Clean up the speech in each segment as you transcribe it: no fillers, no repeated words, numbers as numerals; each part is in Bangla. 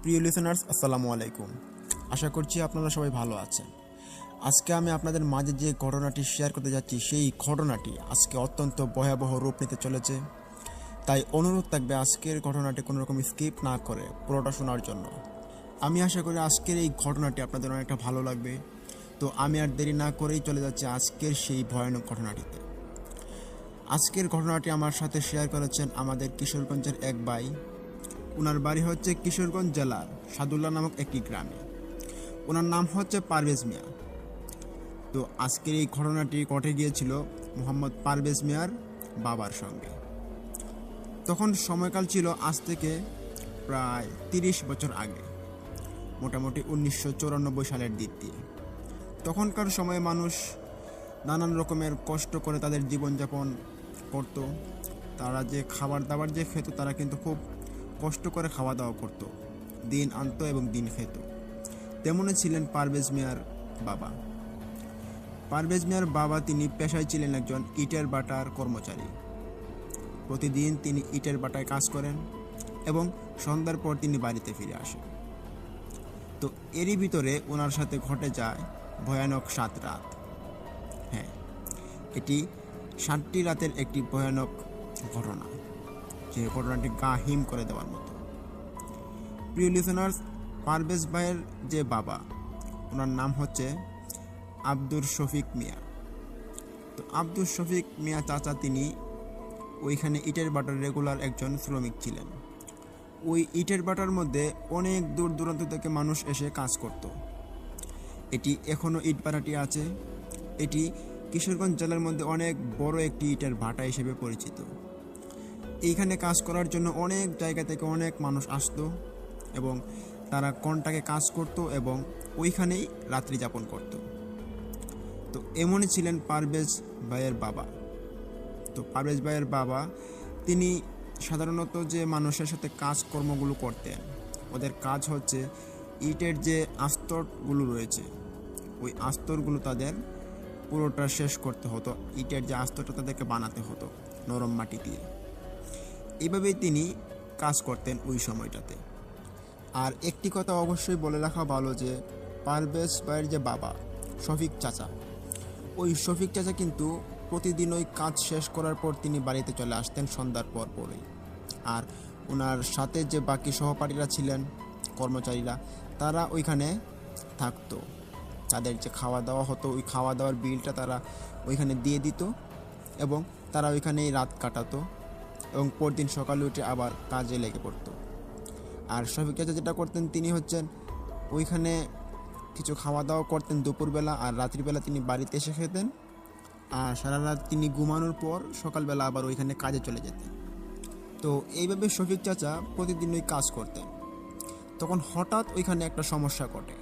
প্রিয় লিসেনার্স, আসসালামু আলাইকুম। আশা করছি আপনারা সবাই ভালো আছেন। আজকে আমি আপনাদের মাঝে যে ঘটনাটি শেয়ার করতে যাচ্ছি, সেই ঘটনাটি আজকে অত্যন্ত ভয়াবহ রূপ নিতে চলেছে। তাই অনুরোধ থাকবে আজকের ঘটনাটি কোনো রকম স্কিপ না করে পুরোটা শোনার জন্য। আমি আশা করি আজকের এই ঘটনাটি আপনাদের অনেকটা ভালো লাগবে। তো আমি আর দেরি না করেই চলে যাচ্ছি আজকের সেই ভয়ানক ঘটনাটিতে। আজকের ঘটনাটি আমার সাথে শেয়ার করেছেন আমাদের কিশোরগঞ্জের এক ভাই। ওনার বাড়ি হচ্ছে কিশোরগঞ্জ জেলার সাদুল্লাহ নামক একটি গ্রামে। ওনার নাম হচ্ছে পারভেজ মিয়া। তো আজকের এই ঘটনাটি ঘটে গিয়েছিল মোহাম্মদ পারভেজ মিয়ার বাবার সঙ্গে। তখন সময়কাল ছিল আজ থেকে প্রায় 30 বছর আগে, মোটামুটি 1994 সালের দিক দিয়ে। তখনকার সময়ে মানুষ নানান রকমের কষ্ট করে তাদের জীবনযাপন করত। তারা যে খাবার দাবার যে খেত, তারা কিন্তু খুব কষ্ট করে খাওয়া দাওয়া করতো, দিন আনতো এবং দিন খেত। তেমনই ছিলেন পারভেজ মিয়ার বাবা। পারভেজ মিয়ার বাবা তিনি পেশায় ছিলেন একজন ইটের বাটার কর্মচারী। প্রতিদিন তিনি ইটের বাটায় কাজ করেন এবং সন্ধ্যার পর তিনি বাড়িতে ফিরে আসেন। তো এরই ভিতরে ওনার সাথে ঘটে যায় ভয়ানক 7 রাত। হ্যাঁ, এটি 7টি রাতের একটি ভয়ানক ঘটনা, যে ঘটনাটি গা হিম করে দেওয়ার মতো। প্রিয় লিসেনার্স, পারভেজ ভাইয়ের যে বাবা, ওনার নাম হচ্ছে আব্দুর শফিক মিয়া। তো আব্দুর শফিক মিয়া চাচা তিনি ওইখানে ইটের বাটার রেগুলার একজন শ্রমিক ছিলেন। ওই ইটের বাটার মধ্যে অনেক দূর দূরান্ত থেকে মানুষ এসে কাজ করত। এটি এখনও ইট ভাটাটি আছে। এটি কিশোরগঞ্জ জেলার মধ্যে অনেক বড় একটি ইটের ভাটা হিসেবে পরিচিত। এইখানে কাজ করার জন্য অনেক জায়গা থেকে অনেক মানুষ আসতো এবং তারা কন্ট্রাক্টে কাজ করত এবং ওইখানেই রাত্রি যাপন করত। তো এমনই ছিলেন পারভেজ ভাইয়ের বাবা। তো পারভেজ ভাইয়ের বাবা তিনি সাধারণত যে মানুষের সাথে কাজকর্মগুলো করতেন, ওদের কাজ হচ্ছে ইটের যে আস্তরগুলো রয়েছে, ওই আস্তরগুলো তাদের পুরোটা শেষ করতে হতো। ইটের যে আস্তরটা তাদেরকে বানাতে হতো নরম মাটি দিয়ে। এইভাবেই তিনি কাজ করতেন ওই সময়টাতে। আর একটি কথা অবশ্যই বলে রাখা ভালো যে পারভেজ ভাইয়ের যে বাবা শফিক চাচা, ওই শফিক চাচা কিন্তু প্রতিদিন ওই কাজ শেষ করার পর তিনি বাড়িতে চলে আসতেন সন্ধ্যার পর পরেই। আর ওনার সাথে যে বাকি সহপাঠীরা ছিলেন, কর্মচারীরা, তারা ওইখানে থাকতো। তাদের যে খাওয়া দাওয়া হতো, ওই খাওয়া দাওয়ার বিলটা তারা ওইখানে দিয়ে দিত এবং তারা ওইখানেই রাত কাটাতো এবং পরদিন সকালে উঠে আবার কাজে লেগে পড়তো। আর শফিক চাচা যেটা করতেন, তিনি হচ্ছেন ওইখানে কিছু খাওয়া দাওয়া করতেন দুপুরবেলা, আর রাত্রিবেলা তিনি বাড়িতে এসে খেতেন। আর সারা রাত তিনি ঘুমানোর পর সকালবেলা আবার ওইখানে কাজে চলে যেতেন। তো এইভাবে শফিক চাচা প্রতিদিন ওই কাজ করতেন। তখন হঠাৎ ওইখানে একটা সমস্যা ঘটে।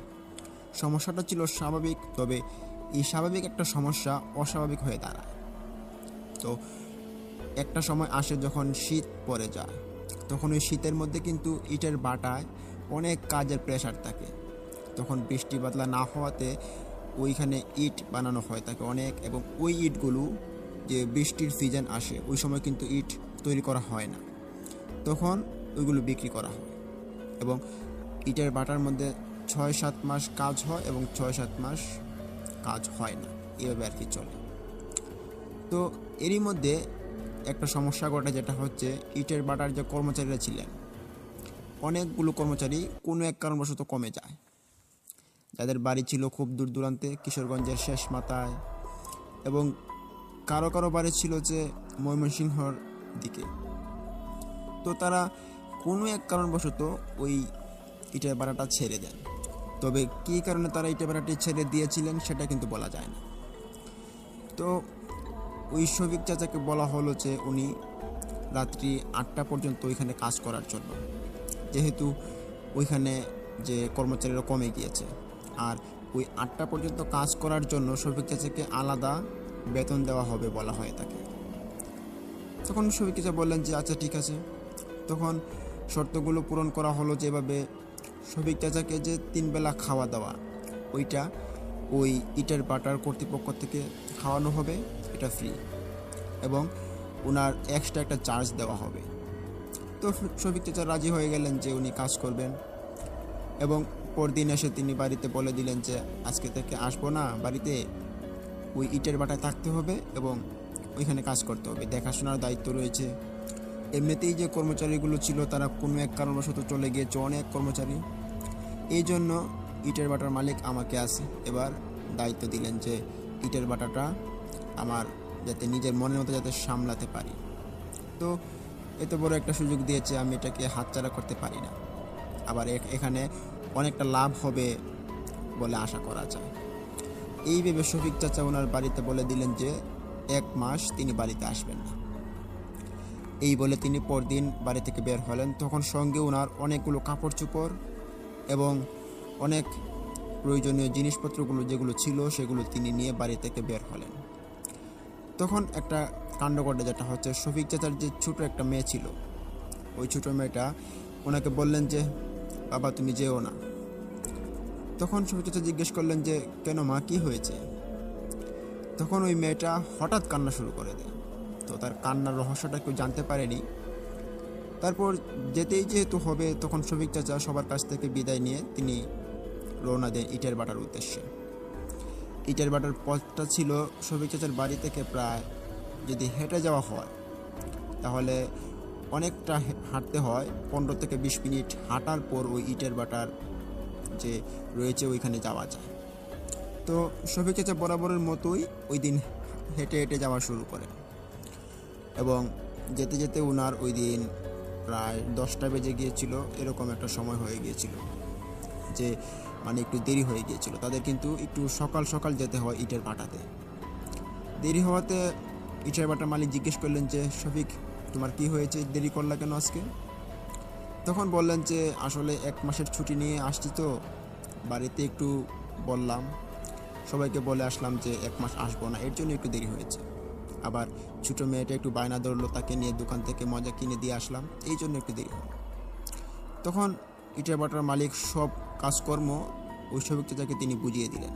সমস্যাটা ছিল স্বাভাবিক, তবে এই স্বাভাবিক একটা সমস্যা অস্বাভাবিক হয়ে দাঁড়ায়। তো একটা সময় আসে যখন শীত পড়ে যায়, তখন ওই শীতের মধ্যে কিন্তু ইটের বাটায় অনেক কাজের প্রেশার থাকে। তখন বৃষ্টি বাদলা না হওয়াতে ওইখানে ইট বানানো হয় থাকে অনেক, এবং ওই ইটগুলো যে বৃষ্টির সিজন আসে ওই সময় কিন্তু ইট তৈরি করা হয় না, তখন ওইগুলো বিক্রি করা হয়। এবং ইটের বাটার মধ্যে 6-7 মাস কাজ হয় এবং 6-7 মাস কাজ হয় না, এভাবে আর কি চলে। তো এরই মধ্যে একটা সমস্যা ঘটে, যেটা হচ্ছে ইটের বাটার যে কর্মচারীরা ছিলেন, অনেকগুলো কর্মচারী কোনো এক কারণবশত কমে যায়। যাদের বাড়ি ছিল খুব দূর দূরান্তে, কিশোরগঞ্জের শেষ মাথায়, এবং কারো কারো বাড়ি ছিল যে ময়মনসিংহর দিকে। তো তারা কোনো এক কারণবশত ওই ইটের ভাড়াটা ছেড়ে দেন। তবে কী কারণে তারা ইটের ভাড়াটি ছেড়ে দিয়েছিলেন সেটা কিন্তু বলা যায় না। তো ওই শফিক চাচাকে বলা হলো যে উনি রাত্রি 8টা পর্যন্ত ওইখানে কাজ করার জন্য, যেহেতু ওইখানে যে কর্মচারীরা কমে গিয়েছে। আর ওই 8টা পর্যন্ত কাজ করার জন্য শফিক চাচাকে আলাদা বেতন দেওয়া হবে বলা হয় তাকে। তখন শফিক চাচা বললেন যে আচ্ছা ঠিক আছে। তখন শর্তগুলো পূরণ করা হলো, যেভাবে শফিক চাচাকে যে 3 বেলা খাওয়া দাওয়া, ওইটা ওই ইটের বাটার কর্তৃপক্ষ থেকে খাওয়ানো হবে, এটা ফ্রি, এবং ওনার এক্সট্রা একটা চার্জ দেওয়া হবে। তো শফিক চাচা রাজি হয়ে গেলেন যে উনি কাজ করবেন। এবং পরদিন এসে তিনি বাড়িতে বলে দিলেন যে আজকে থেকে আসবো না বাড়িতে, ওই ইটের ভাটায় থাকতে হবে এবং ওইখানে কাজ করতে হবে, দেখাশোনার দায়িত্ব রয়েছে। এমনিতেই যে কর্মচারীগুলো ছিল তারা কোনো এক কারণবশত চলে গিয়েছে, অনেক কর্মচারী। এই জন্য ইটের ভাটার মালিক আমাকে এবার দায়িত্ব দিলেন যে ইটের ভাটাটা আমার যাতে নিজের মনের মতো যাতে সামলাতে পারি। তো এত বড় একটা সুযোগ দিয়েছে, আমি এটাকে হাতছাড়া করতে পারি না। আবার এখানে অনেকটা লাভ হবে বলে আশা করা যায়। এই ভেবে শফিক চাচা ওনার বাড়িতে বলে দিলেন যে 1 মাস তিনি বাড়িতে আসবেন না। এই বলে তিনি পরদিন বাড়ি থেকে বের হলেন। তখন সঙ্গে ওনার অনেকগুলো কাপড় চোপড় এবং অনেক প্রয়োজনীয় জিনিসপত্রগুলো যেগুলো ছিল সেগুলো তিনি নিয়ে বাড়ি থেকে বের হলেন। তখন একটা কাণ্ড ঘটে, যেটা হচ্ছে শফিক চাচার যে ছোট একটা মেয়ে ছিল, ওই ছোটো মেয়েটা ওনাকে বললেন যে বাবা তুমি যেও না। তখন শফিক চাচা জিজ্ঞেস করলেন যে কেন মা, কী হয়েছে? তখন ওই মেয়েটা হঠাৎ কান্না শুরু করে দেয়। তো তার কান্নার রহস্যটা কেউ জানতে পারেনি। তারপর যেতেই যেহেতু হবে, তখন শফিক চাচা সবার কাছ থেকে বিদায় নিয়ে তিনি রওনা দেন ইটের ভাটার উদ্দেশ্যে। ইটের ভাটার পথটা ছিল শফিক চাচার বাড়ি থেকে প্রায়, যদি হেঁটে যাওয়া হয় তাহলে অনেকটা হাঁটতে হয়, 15 থেকে 20 মিনিট হাঁটার পর ওই ইটের ভাটার যে রয়েছে ওইখানে যাওয়া যায়। তো শফিক চাচা বরাবরের মতোই ওই দিন হেঁটে হেঁটে যাওয়া শুরু করে এবং যেতে যেতে ওনার ওই দিন প্রায় 10টা বেজে গিয়েছিল, এরকম একটা সময় হয়ে গিয়েছিল যে মানে একটু দেরি হয়ে গিয়েছিল তাদের। কিন্তু একটু সকাল সকাল যেতে হয় ইটের ভাটাতে। দেরি হওয়াতে ইটের ভাটার মালিক জিজ্ঞেস করলেন যে শফিক তোমার কি হয়েছে, দেরি করলা কেন আজকে? তখন বললেন যে আসলে 1 মাসের ছুটি নিয়ে আসছি, তো বাড়িতে একটু বললাম, সবাইকে বলে আসলাম যে 1 মাস আসবো না, এর জন্য একটু দেরি হয়েছে। আবার ছোটো মেয়েটা একটু বায়না ধরলো, তাকে নিয়ে দোকান থেকে মজা কিনে দিয়ে আসলাম, এই জন্য একটু দেরি হলো। তখন ইটের ভাটার মালিক সব কাজকর্ম ওই শফিক চাচাকে তিনি বুঝিয়ে দিলেন,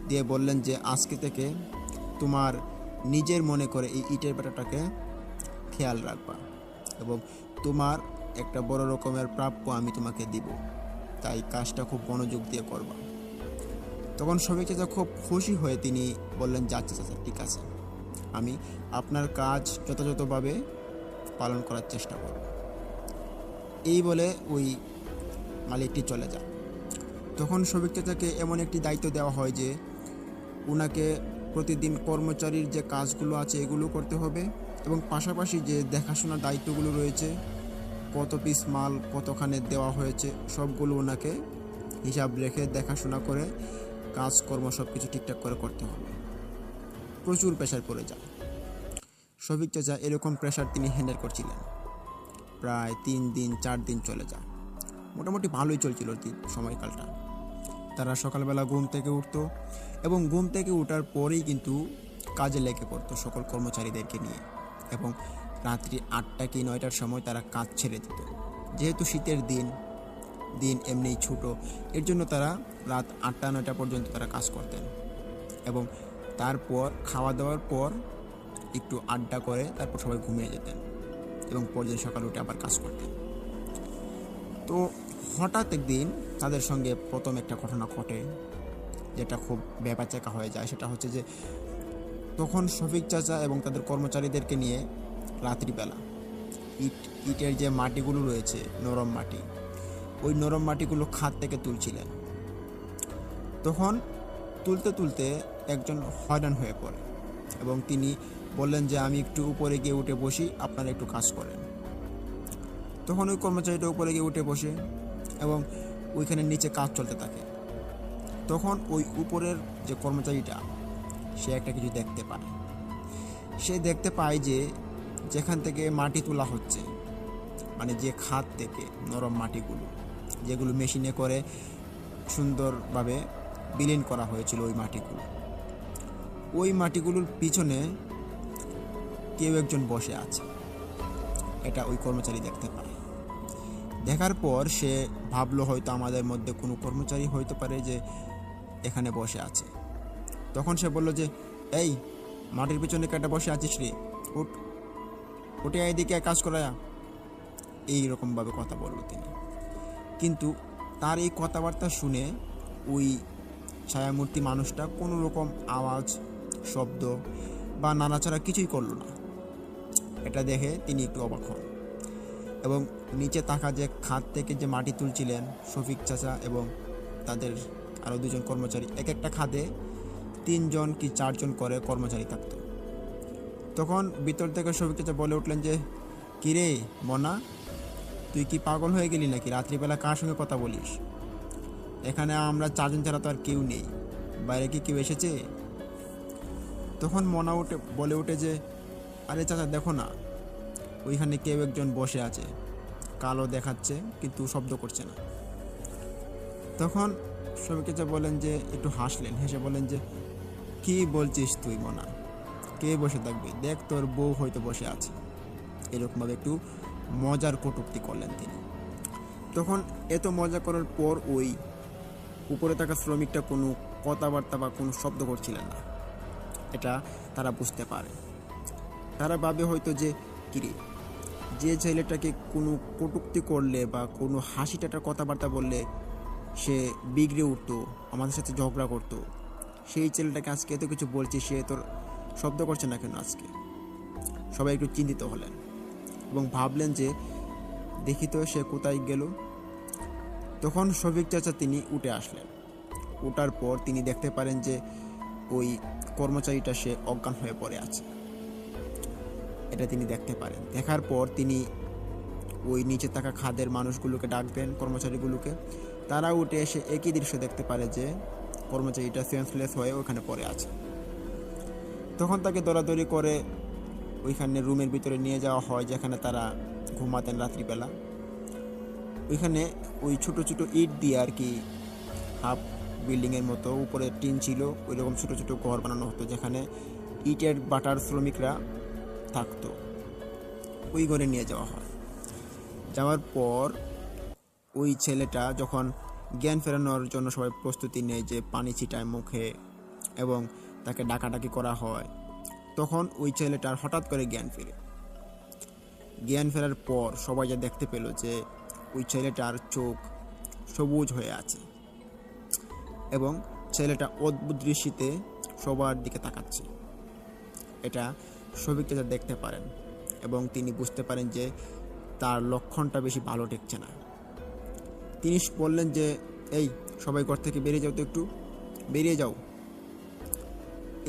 দিয়ে বললেন যে আজকে থেকে তোমার নিজের মনে করে এই ইটের ভাটাটাকে খেয়াল রাখবা এবং তোমার একটা বড় রকমের প্রাপ্য আমি তোমাকে দিব, তাই কাজটা খুব মনোযোগ দিয়ে করবা। তখন শফিক চাচা খুব খুশি হয়ে তিনি বললেন যে আচ্ছা চাচা ঠিক আছে, আমি আপনার কাজ যথাযথভাবে পালন করার চেষ্টা করব। এই বলে ওই মালিকটি চলে যায়। তখন শফিক চাচাকে এমন একটি দায়িত্ব দেওয়া হয় যে ওনাকে প্রতিদিন কর্মচারীর যে কাজগুলো আছে এগুলো করতে হবে এবং পাশাপাশি যে দেখাশোনার দায়িত্বগুলো রয়েছে, কত পিস মাল কতখানে দেওয়া হয়েছে সবগুলো ওনাকে হিসাব রেখে দেখাশোনা করে কাজকর্ম সব কিছু ঠিকঠাক করে করতে হবে। প্রচুর প্রেশার পড়ে যায়। শফিক চাচা এরকম প্রেশার তিনি হ্যান্ডেল করছিলেন, প্রায় 3 দিন 4 দিন চলে যায়। মোটামুটি ভালোই চলছিল সময়কালটা। তারা সকালবেলা ঘুম থেকে উঠতো এবং ঘুম থেকে ওঠার পরেই কিন্তু কাজে লেগে পড়তো সকল কর্মচারীদেরকে নিয়ে, এবং রাত্রি 8টা কি 9টার সময় তারা কাজ ছেড়ে দিত। যেহেতু শীতের দিন এমনিই ছোটো, এর জন্য তারা রাত 8টা 9টা পর্যন্ত তারা কাজ করতেন এবং তারপর খাওয়া দাওয়ার পর একটু আড্ডা করে তারপর সবাই ঘুমিয়ে যেতেন এবং পরদিন সকালে উঠে আবার কাজ করতেন। তো হঠাৎ একদিন তাদের সঙ্গে প্রথম একটা ঘটনা ঘটে, যেটা খুব ব্যাপারচাকা হয়ে যায়। সেটা হচ্ছে যে তখন শফিক চাচা এবং তাদের কর্মচারীদেরকে নিয়ে রাত্রিবেলা ইটের যে মাটিগুলো রয়েছে, নরম মাটি, ওই নরম মাটিগুলো খাত থেকে তুলছিলেন। তখন তুলতে তুলতে একজন হয়রান হয়ে পড়ে এবং তিনি বললেন যে আমি একটু উপরে গিয়ে উঠে বসি, আপনারা একটু কাজ করেন। তখন ওই কর্মচারীটা উপরে গিয়ে উঠে বসে এবং ওইখানে নিচে কাজ চলতে থাকে। তখন ওই উপরের যে কর্মচারীটা সে একটা কিছু দেখতে পায়। সে দেখতে পায় যে যেখান থেকে মাটি তোলা হচ্ছে, মানে যে খাত থেকে নরম মাটিগুলো যেগুলো মেশিনে করে সুন্দরভাবে বিলীন করা হয়েছিল, ওই মাটিগুলোর পিছনে কেউ একজন বসে আছে। এটা ওই কর্মচারী দেখতে পায়। দেখার পর সে ভাবলো হয়তো আমাদের মধ্যে কোনো কর্মচারী হইতে পারে যে এখানে বসে আছে। তখন সে বলল যে এই মাটির পিছনে কেটে বসে আছিস রে, উঠে এইদিকে কাজ করা, এইরকমভাবে কথা বলল তিনি। কিন্তু তার এই কথাবার্তা শুনে ওই ছায়ামূর্তি মানুষটা কোনো রকম আওয়াজ, শব্দ বা নাড়াচাড়া কিছুই করলো না। এটা দেখে তিনি একটু অবাক হন এবং নিচে তাকা যে খাত থেকে যে মাটি তুলছিলেন শফিক চাচা এবং তাদের আরও দুজন কর্মচারী, এক একটা খাদে 3 জন কি 4 জন করে কর্মচারী থাকত। তখন ভিতর থেকে শফিক চাচা বলে উঠলেন যে, কিরে মনা, তুই কি পাগল হয়ে গেলি নাকি? রাত্রিবেলা কার সঙ্গে কথা বলিস? এখানে আমরা 4 জন ছাড়া তো আর কেউ নেই, বাইরে কি কেউ এসেছে? তখন মনা বলে ওঠে যে, আরে চাচা দেখো না, ওইখানে কেউ একজন বসে আছে, কালো দেখাচ্ছে কিন্তু শব্দ করছে না। তখন শফিক চাচা বলেন যে, একটু হাসলেন, হেসে বলেন যে, কি বলছিস তুই মনা, কে বসে থাকবে? দেখ তোর বউ হয়তো বসে আছে। এরকমভাবে একটু মজার কটূক্তি করলেন তিনি। তখন এত মজা করার পর ওই উপরে থাকা শ্রমিকটা কোনো কথাবার্তা বা কোনো শব্দ করছিলেন না। এটা তারা বুঝতে পারে। তারা ভাবে হয়তো যে, কিরে, যে ছেলেটাকে কোনো কটূক্তি করলে বা কোনো হাসি টাটার কথাবার্তা বললে সে বিগড়ে উঠতো, আমাদের সাথে ঝগড়া করতো, সেই ছেলেটাকে আজকে এত কিছু বলছে, সে তোর শব্দ করছে না কেন আজকে? সবাই একটু চিন্তিত হলেন এবং ভাবলেন যে দেখি তো সে কোথায় গেল। তখন শফিক চাচা তিনি উঠে আসলেন। ওঠার পর তিনি দেখতে পারেন যে ওই কর্মচারীটা সে অজ্ঞান হয়ে পড়ে আছে। এটা তিনি দেখতে পারেন। দেখার পর তিনি ওই নিচে থাকা খাদের মানুষগুলোকে ডাক দেন, কর্মচারীগুলোকে। তারা উঠে এসে একই দৃশ্য দেখতে পারে যে কর্মচারীটা সেন্সলেস হয়ে ওখানে পড়ে আছে। তখন তাকে দৌড়াদৌড়ি করে ওইখানে রুমের ভিতরে নিয়ে যাওয়া হয় যেখানে তারা ঘুমাতেন রাত্রিবেলা। ওইখানে ওই ছোট ছোট ইট দিয়ে আর কি হাফ বিল্ডিংয়ের মতো উপরে টিন ছিল, ওই রকম ছোটো ছোটো ঘর বানানো হতো যেখানে ইটের বাটার শ্রমিকরা থাকতো। ওই ঘরে নিয়ে যাওয়া হয়। যাওয়ার পর ওই ছেলেটা যখন জ্ঞান ফেরানোর জন্য সবাই প্রস্তুতি নেয় যে পানি ছিটায় মুখে এবং তাকে ডাকাডাকি করা হয়, তখন ওই ছেলেটার হঠাৎ করে জ্ঞান ফেরে। জ্ঞান ফেরার পর সবাই যা দেখতে পেল যে ওই ছেলেটার চোখ সবুজ হয়ে আছে এবং ছেলেটা অদ্ভুত দৃষ্টিতে সবার দিকে তাকাচ্ছে। এটা শফিক চাচা দেখতে পারেন এবং তিনি বুঝতে পারেন যে তার লক্ষণটা বেশি ভালো ঠেকছে না। তিনি বললেন যে, এই সবাই ঘর থেকে বেরিয়ে যাও, তো একটু বেরিয়ে যাও।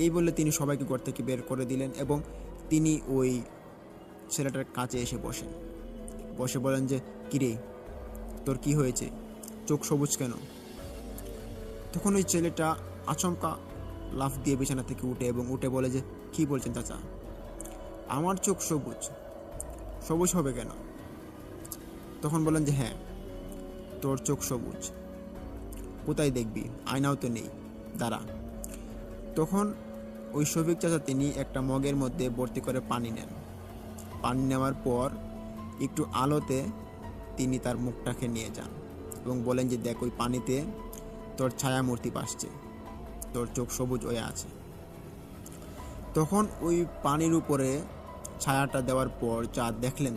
এই বলে তিনি সবাইকে ঘর থেকে বের করে দিলেন এবং তিনি ওই ছেলেটার কাছে এসে বসে বলেন যে, কিরে, তোর কি হয়েছে? চোখ সবুজ কেন? তখন ওই ছেলেটা আচমকা লাফ দিয়ে বিছানা থেকে উঠে বলে যে, কি বলছেন চাচা, আমার চোখ সবুজ? সবুজ হবে কেন? তখন বলেন যে, হ্যাঁ, তোর চোখ সবুজ। কোথায় দেখবি? আয়নাও তো নেই, দাঁড়া। তখন ওই শফিক চাচা তিনি একটা মগের মধ্যে ভর্তি করে পানি নেন। পানি নেওয়ার পর একটু আলোতে তিনি তার মুখটাকে নিয়ে যান এবং বলেন যে, দেখ, ওই পানিতে তোর ছায়ামূর্তি ভাসছে, তোর চোখ সবুজ হয়ে আছে। তখন ওই পানির উপরে ছায়াটা দেওয়ার পর যা দেখলেন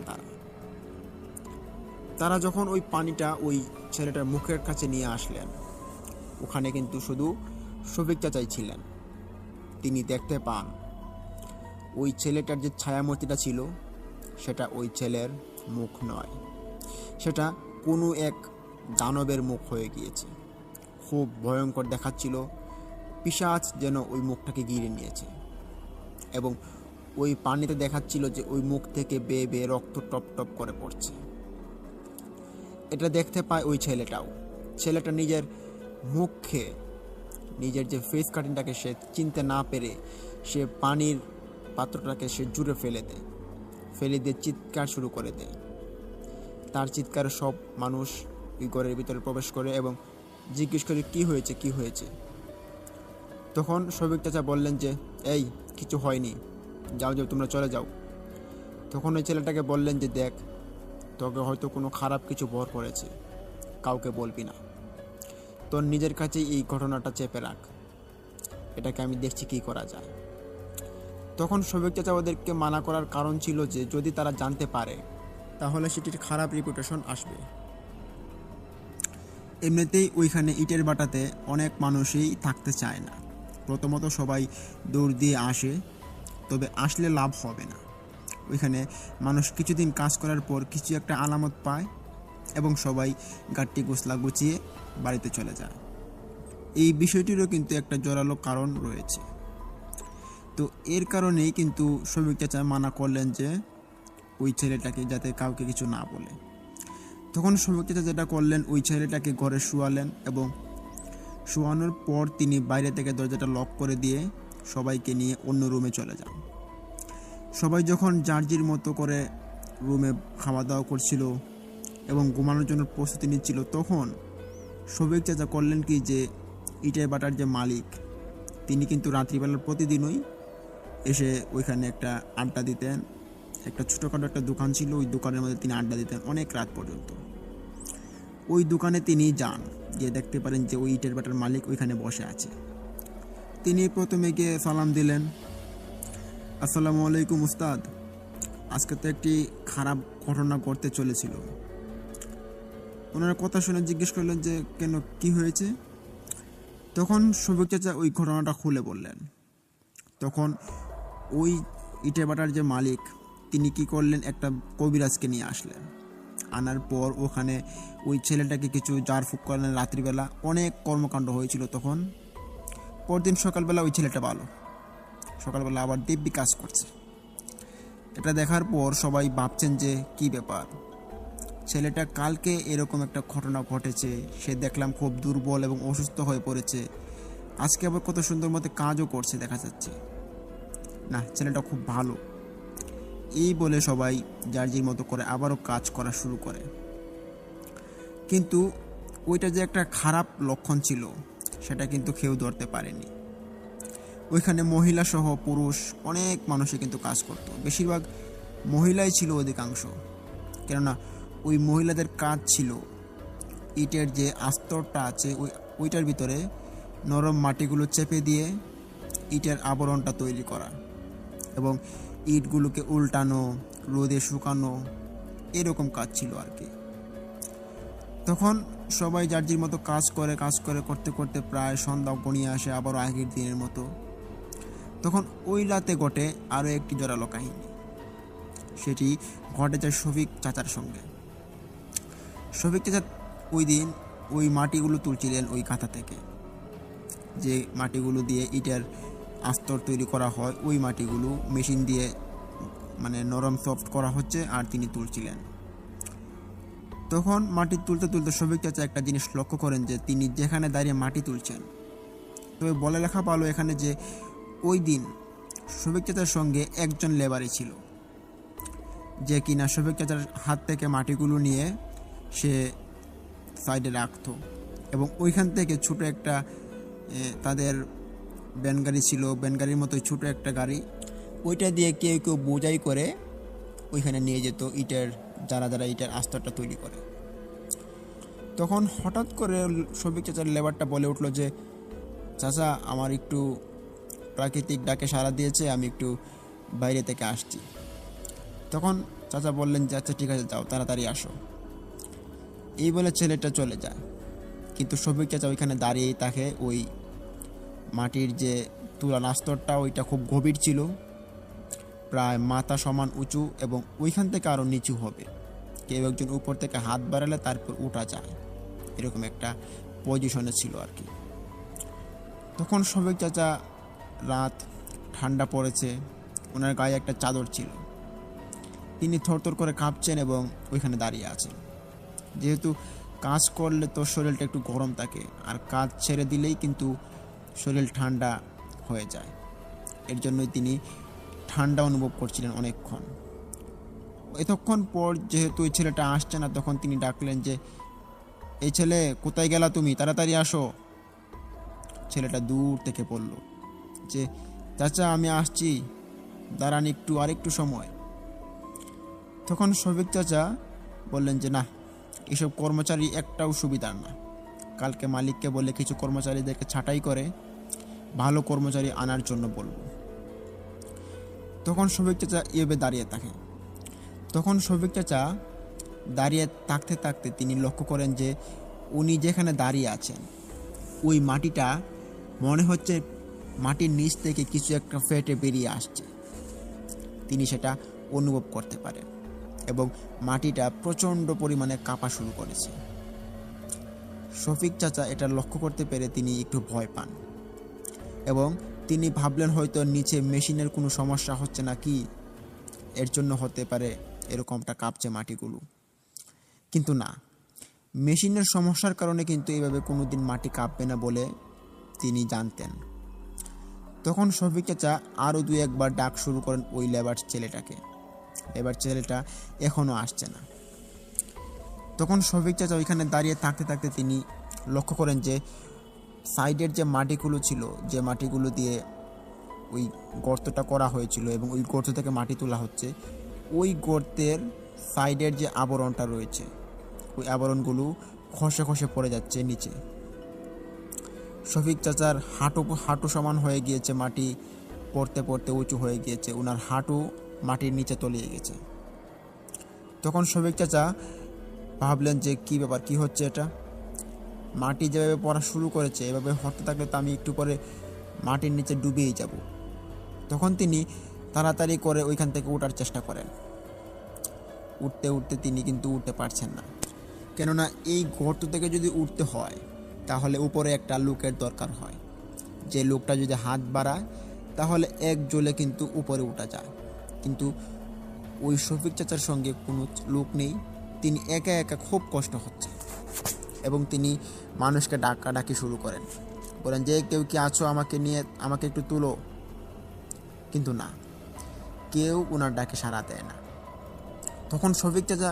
তারা যখন ওই পানিটা ওই ছেলেটার মুখের কাছে নিয়ে আসলেন, ওখানে কিন্তু শুধু শফিক চাচাই ছিলেন। তিনি দেখতে পান ওই ছেলেটার যে ছায়ামূর্তিটা ছিল সেটা ওই ছেলের মুখ নয়, সেটা কোনো এক দানবের মুখ হয়ে গিয়েছে। খুব ভয়ঙ্কর দেখাচ্ছিল, পিশাচ যেন ওই মুখটাকে ঘিরে নিয়েছে এবং ওই পানিতে দেখাচ্ছিল যে ওই মুখ থেকে বেয়ে বেয়ে রক্ত টপ টপ করে পড়ছে। এটা দেখতে পায় ওই ছেলেটা নিজের মুখে নিজের যে ফেস কাটিংটাকে সে চিনতে না পেরে সে পানির পাত্রটাকে সে জুড়ে ফেলে দিয়ে চিৎকার শুরু করে দেয়। তার চিৎকারে সব মানুষ ওই ঘরের ভিতরে প্রবেশ করে এবং জিজ্ঞেস করে, কি হয়েছে? তখন শফিক চাচা বললেন যে, এই কিছু হয়নি, যাও তোমরা চলে যাও। তখন ওই ছেলেটাকে বললেন যে, দেখ, তোকে হয়তো কোনো খারাপ কিছু ভর করেছে, কাউকে বলবি না, তোর নিজের কাছেই এই ঘটনাটা চেপে রাখ, এটাকে আমি দেখছি কি করা যায়। তখন শফিক চাচা ওদেরকে মানা করার কারণ ছিল যে যদি তারা জানতে পারে তাহলে সেটির খারাপ রিপুটেশন আসবে। এমনিতেই ওইখানে ইটের ভাটাতে অনেক মানুষই থাকতে চায় না। প্রথমত সবাই দৌড় দিয়ে আসে, তবে আসলে লাভ হবে না। ওইখানে মানুষ কিছুদিন কাজ করার পর কিছু একটা আলামত পায় এবং সবাই গাট্টি গোছলা গুছিয়ে বাড়িতে চলে যায়। এই বিষয়টিরও কিন্তু একটা জোরালো কারণ রয়েছে। তো এর কারণেই কিন্তু শফিক চাচা মানা করলেন যে ওই ছেলেটাকে যাতে কাউকে কিছু না বলে। তখন শফিক চাচা যেটা করলেন, ওই ছেলেটাকে ঘরে শুয়ালেন এবং শোয়ানোর পর তিনি বাইরে থেকে দরজাটা লক করে দিয়ে সবাইকে নিয়ে অন্য রুমে চলে যান। সবাই যখন জার্জির মতো করে রুমে খাওয়া দাওয়া করছিল এবং ঘুমানোর জন্য প্রস্তুতি নিচ্ছিল, তখন শফিক চাচা করলেন কি যে ইটের ভাটার যে মালিক, তিনি কিন্তু রাত্রিবেলার প্রতিদিনই এসে ওইখানে একটা আড্ডা দিতেন। একটা ছোটোখাটো একটা দোকান ছিল, ওই দোকানের মধ্যে তিনি আড্ডা দিতেন অনেক রাত পর্যন্ত। ওই দোকানে তিনি যান, গিয়ে দেখতে পারেন যে ওই ইটের ভাটার মালিক ওইখানে বসে আছে। তিনি প্রথমে গিয়ে সালাম দিলেন, আসসালামু আলাইকুম উস্তাদ, আজকে তো একটি খারাপ ঘটনা ঘটতে চলেছিল। ওনার কথা শুনে জিজ্ঞেস করলেন যে কেন, কি হয়েছে? তখন শফিক চাচা ওই ঘটনাটা খুলে বললেন। তখন ওই ইটের ভাটার যে মালিক, তিনি কি করলেন, একটা কবিরাজকে নিয়ে আসলেন। আনার পর ওখানে ওই ছেলেটাকে কিছু জার ফুক করলেন রাত্রিবেলা। অনেক কর্মকাণ্ড হয়েছিল তখন। পরদিন সকালবেলা ওই ছেলেটা ভালো, সকালবেলা আবার দিব্যি কাজ করছে। এটা দেখার পর সবাই ভাবছেন যে কি ব্যাপার, ছেলেটা কালকে এরকম একটা ঘটনা ঘটেছে, সে দেখলাম খুব দুর্বল এবং অসুস্থ হয়ে পড়েছে, আজকে আবার কত সুন্দর মতো কাজও করছে দেখা যাচ্ছে, না ছেলেটা খুব ভালো। এই বলে সবাই জার্জির মতো করে আবারও কাজ করা শুরু করে। কিন্তু ওইটা যে একটা খারাপ লক্ষণ ছিল সেটা কিন্তু কেউ ধরতে পারেনি। ওইখানে মহিলা সহ পুরুষ অনেক মানুষই কিন্তু কাজ করত, বেশিরভাগ মহিলাই ছিল অধিকাংশ। কেননা ওই মহিলাদের কাজ ছিল ইটের যে আস্তরটা আছে ওইটার ভিতরে নরম মাটিগুলো চেপে দিয়ে ইটের আবরণটা তৈরি করা এবং ইটগুলোকে উল্টানো, রোদে শুকানো, এরকম কাজ ছিল আর কি। তখন সবাই যার মতো কাজ করে করতে করতে প্রায় সন্ধ্যা গড়িয়ে আসে, আবারও আগের দিনের মতো। তখন ওই রাতে ঘটে আরও একটি জোরালো কাহিনী। সেটি ঘটে যায় শফিক চাচার সঙ্গে। শফিক চাচা ওই দিন ওই মাটিগুলো তুলছিলেন ওই কাঁথা থেকে, যে মাটিগুলো দিয়ে ইটের আস্তর তৈরি করা হয়, ওই মাটিগুলো মেশিন দিয়ে মানে নরম সফট করা হচ্ছে আর তিনি তুলছিলেন। তখন মাটি তুলতে তুলতে শফিক চাচা একটা জিনিস লক্ষ্য করেন যে তিনি যেখানে দাঁড়িয়ে মাটি তুলছেন, তবে বলে লেখা পালো এখানে যে ওই দিন শফিক চাচার সঙ্গে একজন লেবারই ছিল, যে কিনা শফিক চাচার হাত থেকে মাটিগুলো নিয়ে সে সাইডে রাখতো এবং ওইখান থেকে ছোটো একটা তাদের ব্যানগাড়ি ছিল, ব্যানগাড়ির মতোই ছোটো একটা গাড়ি, ওইটা দিয়ে কেউ কেউ বোঝাই করে ওইখানে নিয়ে যেত ইটের, যারা যারা ইটের আস্তরটা তৈরি করে। তখন হঠাৎ করে শফিক চাচার লেবারটা বলে উঠলো যে চাচা, আমার একটু প্রাকৃতিক ডাকে সাড়া দিয়েছে, আমি একটু বাইরে থেকে আসছি। তখন চাচা বললেন যে আচ্ছা ঠিক আছে, যাও তাড়াতাড়ি আসো। এই বলে ছেলেটা চলে যায়। কিন্তু শফিক চাচা ওইখানে দাঁড়িয়েই থাকে। ওই মাটির যে তুলার আস্তরটা ওইটা খুব গভীর ছিল, প্রায় মাথা সমান উঁচু এবং ওইখান থেকে আরও নিচু হবে, কেউ একজন উপর থেকে হাত বাড়ালে তারপর উঠা যায়, এরকম একটা পজিশনে ছিল আর কি। তখন শফিক চাচা, রাত ঠান্ডা পড়েছে, ওনার গায়ে একটা চাদর ছিল, তিনি থরথর করে কাঁপছেন এবং ওইখানে দাঁড়িয়ে আছেন। যেহেতু কাজ করলে তো শরীরটা একটু গরম থাকে, আর কাজ ছেড়ে দিলেই কিন্তু শরীর ঠান্ডা হয়ে যায়, এর জন্যই তিনি ঠান্ডা অনুভব করছিলেন অনেকক্ষণ। এতক্ষণ পর যেহেতু ওই ছেলেটা আসছে না, তখন তিনি ডাকলেন যে এই ছেলে, কোথায় গেলা তুমি, তাড়াতাড়ি আসো। ছেলেটা দূর থেকে বলল যে চাচা আমি আসছি, দাঁড়ান একটু, আর একটু সময়। তখন শফিক চাচা বললেন যে না, এসব কর্মচারী একটাও সুবিধার না, কালকে মালিককে বলে কিছু কর্মচারীদেরকে ছাঁটাই করে ভালো কর্মচারী আনার জন্য বলবো। তখন শফিক চাচা এভাবে দাঁড়িয়ে থাকে। তখন শফিক চাচা দাঁড়িয়ে থাকতে থাকতে তিনি লক্ষ্য করেন যে উনি যেখানে দাঁড়িয়ে আছেন ওই মাটিটা মনে হচ্ছে মাটির নিচ থেকে কিছু একটা ফেটে বেরিয়ে আসছে। তিনি সেটা অনুভব করতে পারেন এবং মাটিটা প্রচণ্ড পরিমাণে কাঁপা শুরু করেছে। শফিক চাচা এটা লক্ষ্য করতে পেরে তিনি একটু ভয় পান এবং তিনি ভাবলেন হয়তো নিচে মেশিনের কোনো সমস্যা হচ্ছে নাকি, এর জন্য হতে পারে এরকমটা কাঁপছে মাটিগুলো। কিন্তু না, মেশিনের সমস্যার কারণে কিন্তু এইভাবে কোনো দিন মাটি কাঁপবে না বলে তিনি জানতেন। তখন শফিক চাচা আরও 2-1 বার ডাক শুরু করেন ওই লেবার ছেলেটাকে। এবার ছেলেটা এখনও আসছে না। তখন শফিক চাচা ওইখানে দাঁড়িয়ে থাকতে থাকতে তিনি লক্ষ্য করেন যে সাইডের যে মাটিগুলো ছিল, যে মাটিগুলো দিয়ে ওই গর্তটা করা হয়েছিল এবং ওই গর্ত থেকে মাটি তোলা হচ্ছে, ওই গর্তের সাইডের যে আবরণটা রয়েছে ওই আবরণগুলো খসে খসে পড়ে যাচ্ছে নিচে। শফিক চাচার হাঁটু সমান হয়ে গিয়েছে, মাটি পড়তে পড়তে উঁচু হয়ে গিয়েছে, ওনার হাঁটু মাটির নিচে তলিয়ে গেছে। তখন শফিক চাচা ভাবলেন যে কী ব্যাপার, কী হচ্ছে এটা? মাটি যেভাবে পড়া শুরু করেছে এভাবে হতে থাকলে তো আমি একটু পরে মাটির নিচে ডুবেই যাব। তখন তিনি তাড়াতাড়ি করে ওইখান থেকে ওঠার চেষ্টা করেন। উঠতে উঠতে তিনি কিন্তু উঠতে পারছেন না, কেননা এই গর্ত থেকে যদি উঠতে হয় তাহলে উপরে একটা লোকের দরকার হয়, যে লোকটা যদি হাত বাড়ায় তাহলে এক জ্বলে কিন্তু উপরে উঠা যায়। কিন্তু ওই শফিক চাচার সঙ্গে কোনো লোক নেই, তিনি একা একা খুব কষ্ট হচ্ছে এবং তিনি মানুষকে ডাকাডাকি শুরু করেন, বলেন যে কেউ কি আছো, আমাকে একটু তুলো। কিন্তু না, কেউ ওনার ডাকে সাড়া দেয় না। তখন শফিক চাচা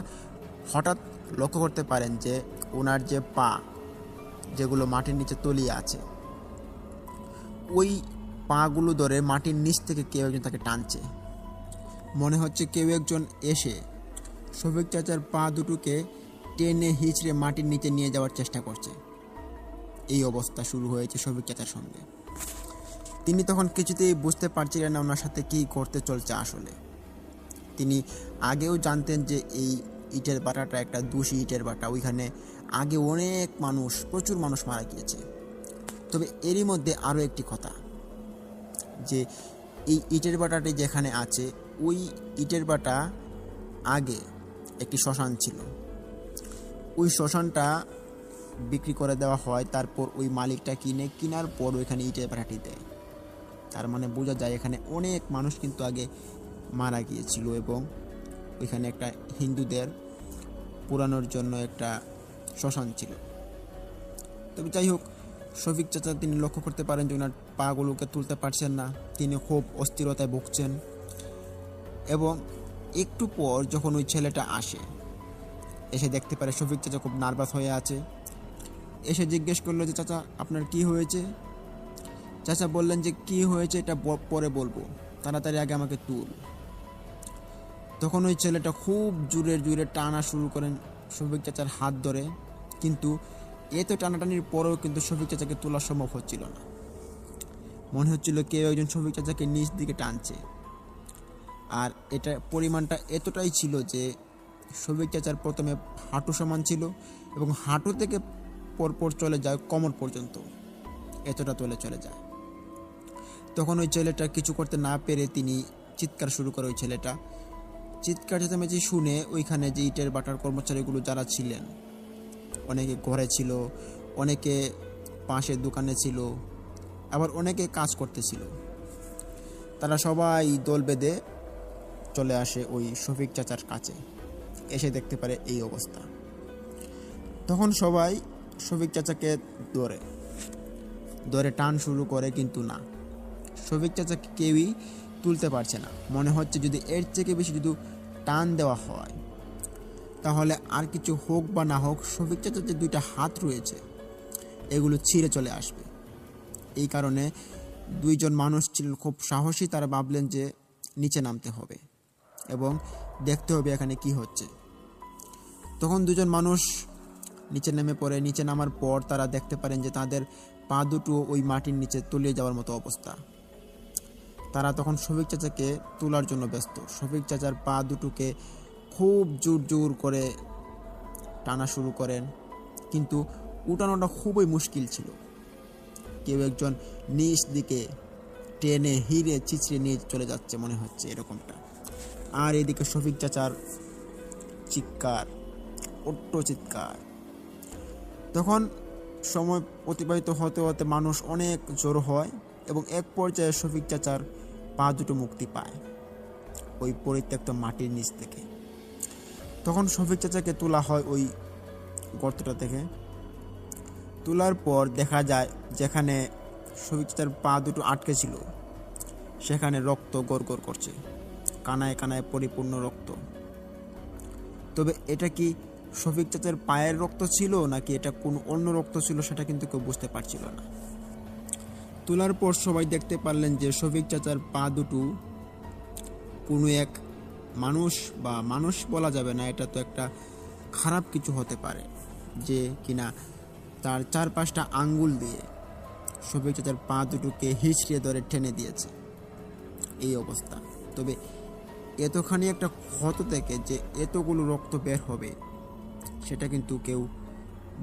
হঠাৎ লক্ষ্য করতে পারেন যে ওনার যে পা যেগুলো মাটির নিচে তলিয়ে আছে, ওই পাগুলো ধরে মাটির নিচ থেকে কেউ একজন তাকে টানছে। মনে হচ্ছে কেউ একজন এসে শফিক চাচার পা দুটোকে টেনে হিঁচড়ে মাটির নিচে নিয়ে যাওয়ার চেষ্টা করছে। এই অবস্থা শুরু হয়েছে শফিক চাচার সঙ্গে। তিনি তখন কিছুতেই বুঝতে পারছিলেন না ওনার সাথে কী করতে চলছে আসলে। তিনি আগেও জানতেন যে এই ইটের ভাটাটা একটা দোষী ইটের ভাটা, ওইখানে আগে অনেক মানুষ, প্রচুর মানুষ মারা গিয়েছে। তবে এরই মধ্যে আরও একটি কথা, যে এই ইটের ভাটাটি যেখানে আছে ওই ইটের ভাটা আগে একটি শ্মশান ছিল। ওই শ্মশানটা বিক্রি করে দেওয়া হয়, তারপর ওই মালিকটা কেনার পর ওইখানে ইটের ভাটাটি দেয়। তার মানে বোঝা যায় এখানে অনেক মানুষ কিন্তু আগে মারা গিয়েছিল এবং ওইখানে একটা হিন্দুদের পুরানোর জন্য একটা শ্মশান ছিল। তবে যাই হোক, শফিক চাচা তিনি লক্ষ্য করতে পারেন যে ওনার পাগুলোকে তুলতে পারছেন না, তিনি খুব অস্থিরতায় ভুগছেন। এবং একটু পর যখন ওই ছেলেটা এসে দেখতে পারে শফিক চাচা খুব নার্ভাস হয়ে আছে, এসে জিজ্ঞেস করলো যে চাচা আপনার কি হয়েছে? চাচা বললেন যে কি হয়েছে এটা পরে বলবো, তাড়াতাড়ি আগে আমাকে তুল। তখন ওই ছেলেটা খুব জোরে জোরে টানা শুরু করেন শফিক চাচার হাত ধরে, কিন্তু এত টানাটানির পরেও কিন্তু শফিক চাচাকে তোলা সম্ভব হচ্ছিল না। মনে হচ্ছিল কেউ একজন শফিক চাচাকে নিচ দিকে টানছে। আর এটা পরিমাণটা এতটাই ছিল যে শফিক চাচার প্রথমে হাঁটু সমান ছিল এবং হাঁটু থেকে পরপর চলে যায় কোমর পর্যন্ত, এতটা তোলে চলে যায়। তখন ওই ছেলেটা কিছু করতে না পেরে তিনি চিৎকার শুরু করে। ওই ছেলেটা চিৎকার চেঁচামেচি শুনে ওইখানে যে ইটের ভাটার কর্মচারীগুলো যারা ছিলেন, অনেকে ঘরে ছিল, অনেকে পাশের দোকানে ছিল, আবার অনেকে কাজ করতেছিল, তারা সবাই দল বেঁধে চলে আসে ওই শফিক চাচার কাছে। এসে দেখতে পারে এই অবস্থা। তখন সবাই শফিক চাচাকে ধরে টান শুরু করে, কিন্তু না, শফিক চাচাকে কেউই তুলতে পারছে না। মনে হচ্ছে যদি এর থেকে বেশি যদি টান দেওয়া হয় তাহলে আর কিছু হোক বা না হোক শফিক চাচার যে 2টা হাত রয়েছে এগুলো ছিঁড়ে চলে আসবে। এই কারণে 2জন মানুষ ছিলেন খুব সাহসী, তারা ভাবলেন যে নিচে নামতে হবে এবং দেখতে হবে এখানে কি হচ্ছে। তখন 2জন মানুষ নিচে নেমে পড়ে। নিচে নামার পর তারা দেখতে পারেন যে তাদের পা দুটো ওই মাটির নিচে তলিয়ে যাওয়ার মতো অবস্থা। তারা তখন শফিক চাচাকে তোলার জন্য ব্যস্ত। শফিক চাচার পা দুটোকে খুব জোর জোর করে টানা শুরু করেন, কিন্তু উঠানোটা খুবই মুশকিল ছিল। কেউ একজন নিচ দিকে টেনে হিরে চিচড়ে নিয়ে চলে যাচ্ছে মনে হচ্ছে এরকমটা। আর এদিকে শফিক চাচার চিৎকার, অট্ট চিৎকার। তখন সময় অতিবাহিত হতে হতে মানুষ অনেক জড়ো হয় এবং এক পর্যায়ে শফিক চাচার পা দুটো মুক্তি পায় ওই পরিত্যক্ত মাটির নিচ থেকে। তখন শফিক চাচাকে তোলা হয় ওই গর্তটা থেকে। তোলার পর দেখা যায় যেখানে শফিক চাচার পা দুটো আটকে ছিল সেখানে রক্ত গড়গড় করছে, কানায় কানায় পরিপূর্ণ রক্ত। তবে এটা কি শফিক চাচার পায়ের রক্ত ছিল নাকি এটা কোনো অন্য রক্ত ছিল সেটা কিন্তু কেউ বুঝতে পারছিল না। তোলার পর সবাই দেখতে পারলেন যে শফিক চাচার পা দুটো কোনো এক মানুষ, বা মানুষ বলা যাবে না, এটা তো একটা খারাপ কিছু হতে পারে, যে কিনা তার 4-5টা আঙ্গুল দিয়ে শফিক চাচার পা দুটোকে হিঁচড়ে ধরে টেনে দিয়েছে, এই অবস্থা। তবে এতখানি একটা ক্ষত থেকে যে এতগুলো রক্ত বের হবে সেটা কিন্তু কেউ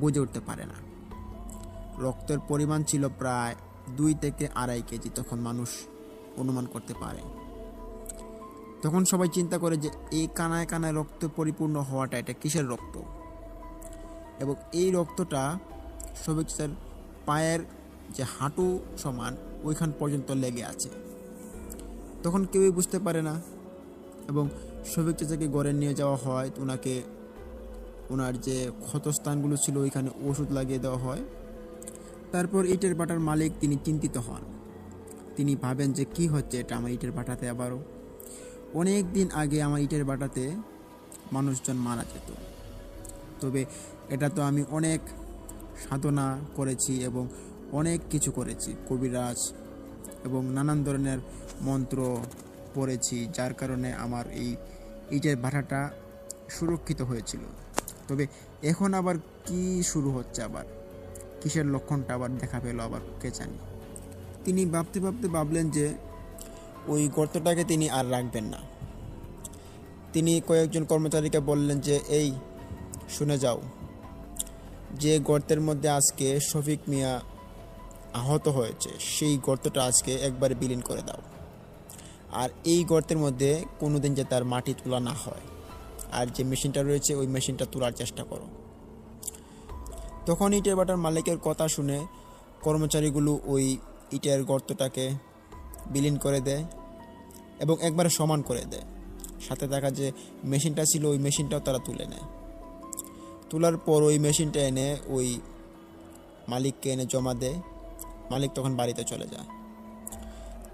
বুঝে উঠতে পারে না। রক্তের পরিমাণ ছিল প্রায় 2 থেকে 2.5 কেজি, তখন মানুষ অনুমান করতে পারে। তখন সবাই চিন্তা করে যে এই কানায় কানায় রক্ত পরিপূর্ণ হওয়াটা এটা কিসের রক্ত, এবং এই রক্তটা শফিক চাচার পায়ের যে হাঁটু সমান ওইখান পর্যন্ত লেগে আছে। তখন কেউই বুঝতে পারে না এবং শফিক চাচাকে ঘরে নিয়ে যাওয়া হয়। ওনার যে ক্ষতস্থানগুলো ছিল ওইখানে ওষুধ লাগিয়ে দেওয়া হয়। তারপর ইটের ভাটার মালিক তিনি চিন্তিত হন। তিনি ভাবেন যে কি হচ্ছে এটা আমার ইটের ভাটাতে। আবারও অনেক দিন আগে আমার ইটের ভাটাতে মানুষজন মারা যেত, তবে এটা তো আমি অনেক সাধনা করেছি এবং অনেক কিছু করেছি, কবিরাজ এবং নানান ধরনের মন্ত্র পড়েছি, যার কারণে আমার এই ইটের ভাটাটা সুরক্ষিত হয়েছিল। তবে এখন আবার কি শুরু হচ্ছে, আবার কিসের লক্ষণটা আবার দেখা পেল আবার কে জানি। তিনি ভাবতে ভাবতে ভাবলেন যে ওই গর্তটাকে তিনি আর রাখবেন না। তিনি কয়েকজন কর্মচারীকে বললেন যে এই শুনে যাও, যে গর্তের মধ্যে আজকে শফিক মিয়া আহত হয়েছে সেই গর্তটা আজকে একবারে বিলীন করে দাও, আর এই গর্তের মধ্যে কোনোদিন যে তার মাটি তোলা না হয়, আর যে মেশিনটা রয়েছে ওই মেশিনটা তোলার চেষ্টা করো। তখন ইটের ভাটার মালিকের কথা শুনে কর্মচারীগুলো ওই ইটের গর্তটাকে বিলীন করে দেয় এবং একবারে সমান করে দেয়। সাথে দেখা যে মেশিনটা ছিল ওই মেশিনটাও তারা তুলে নেয়। তোলার পর ওই মেশিনটা এনে ওই মালিককে এনে জমা দেয়। মালিক তখন বাড়িতে চলে যায়।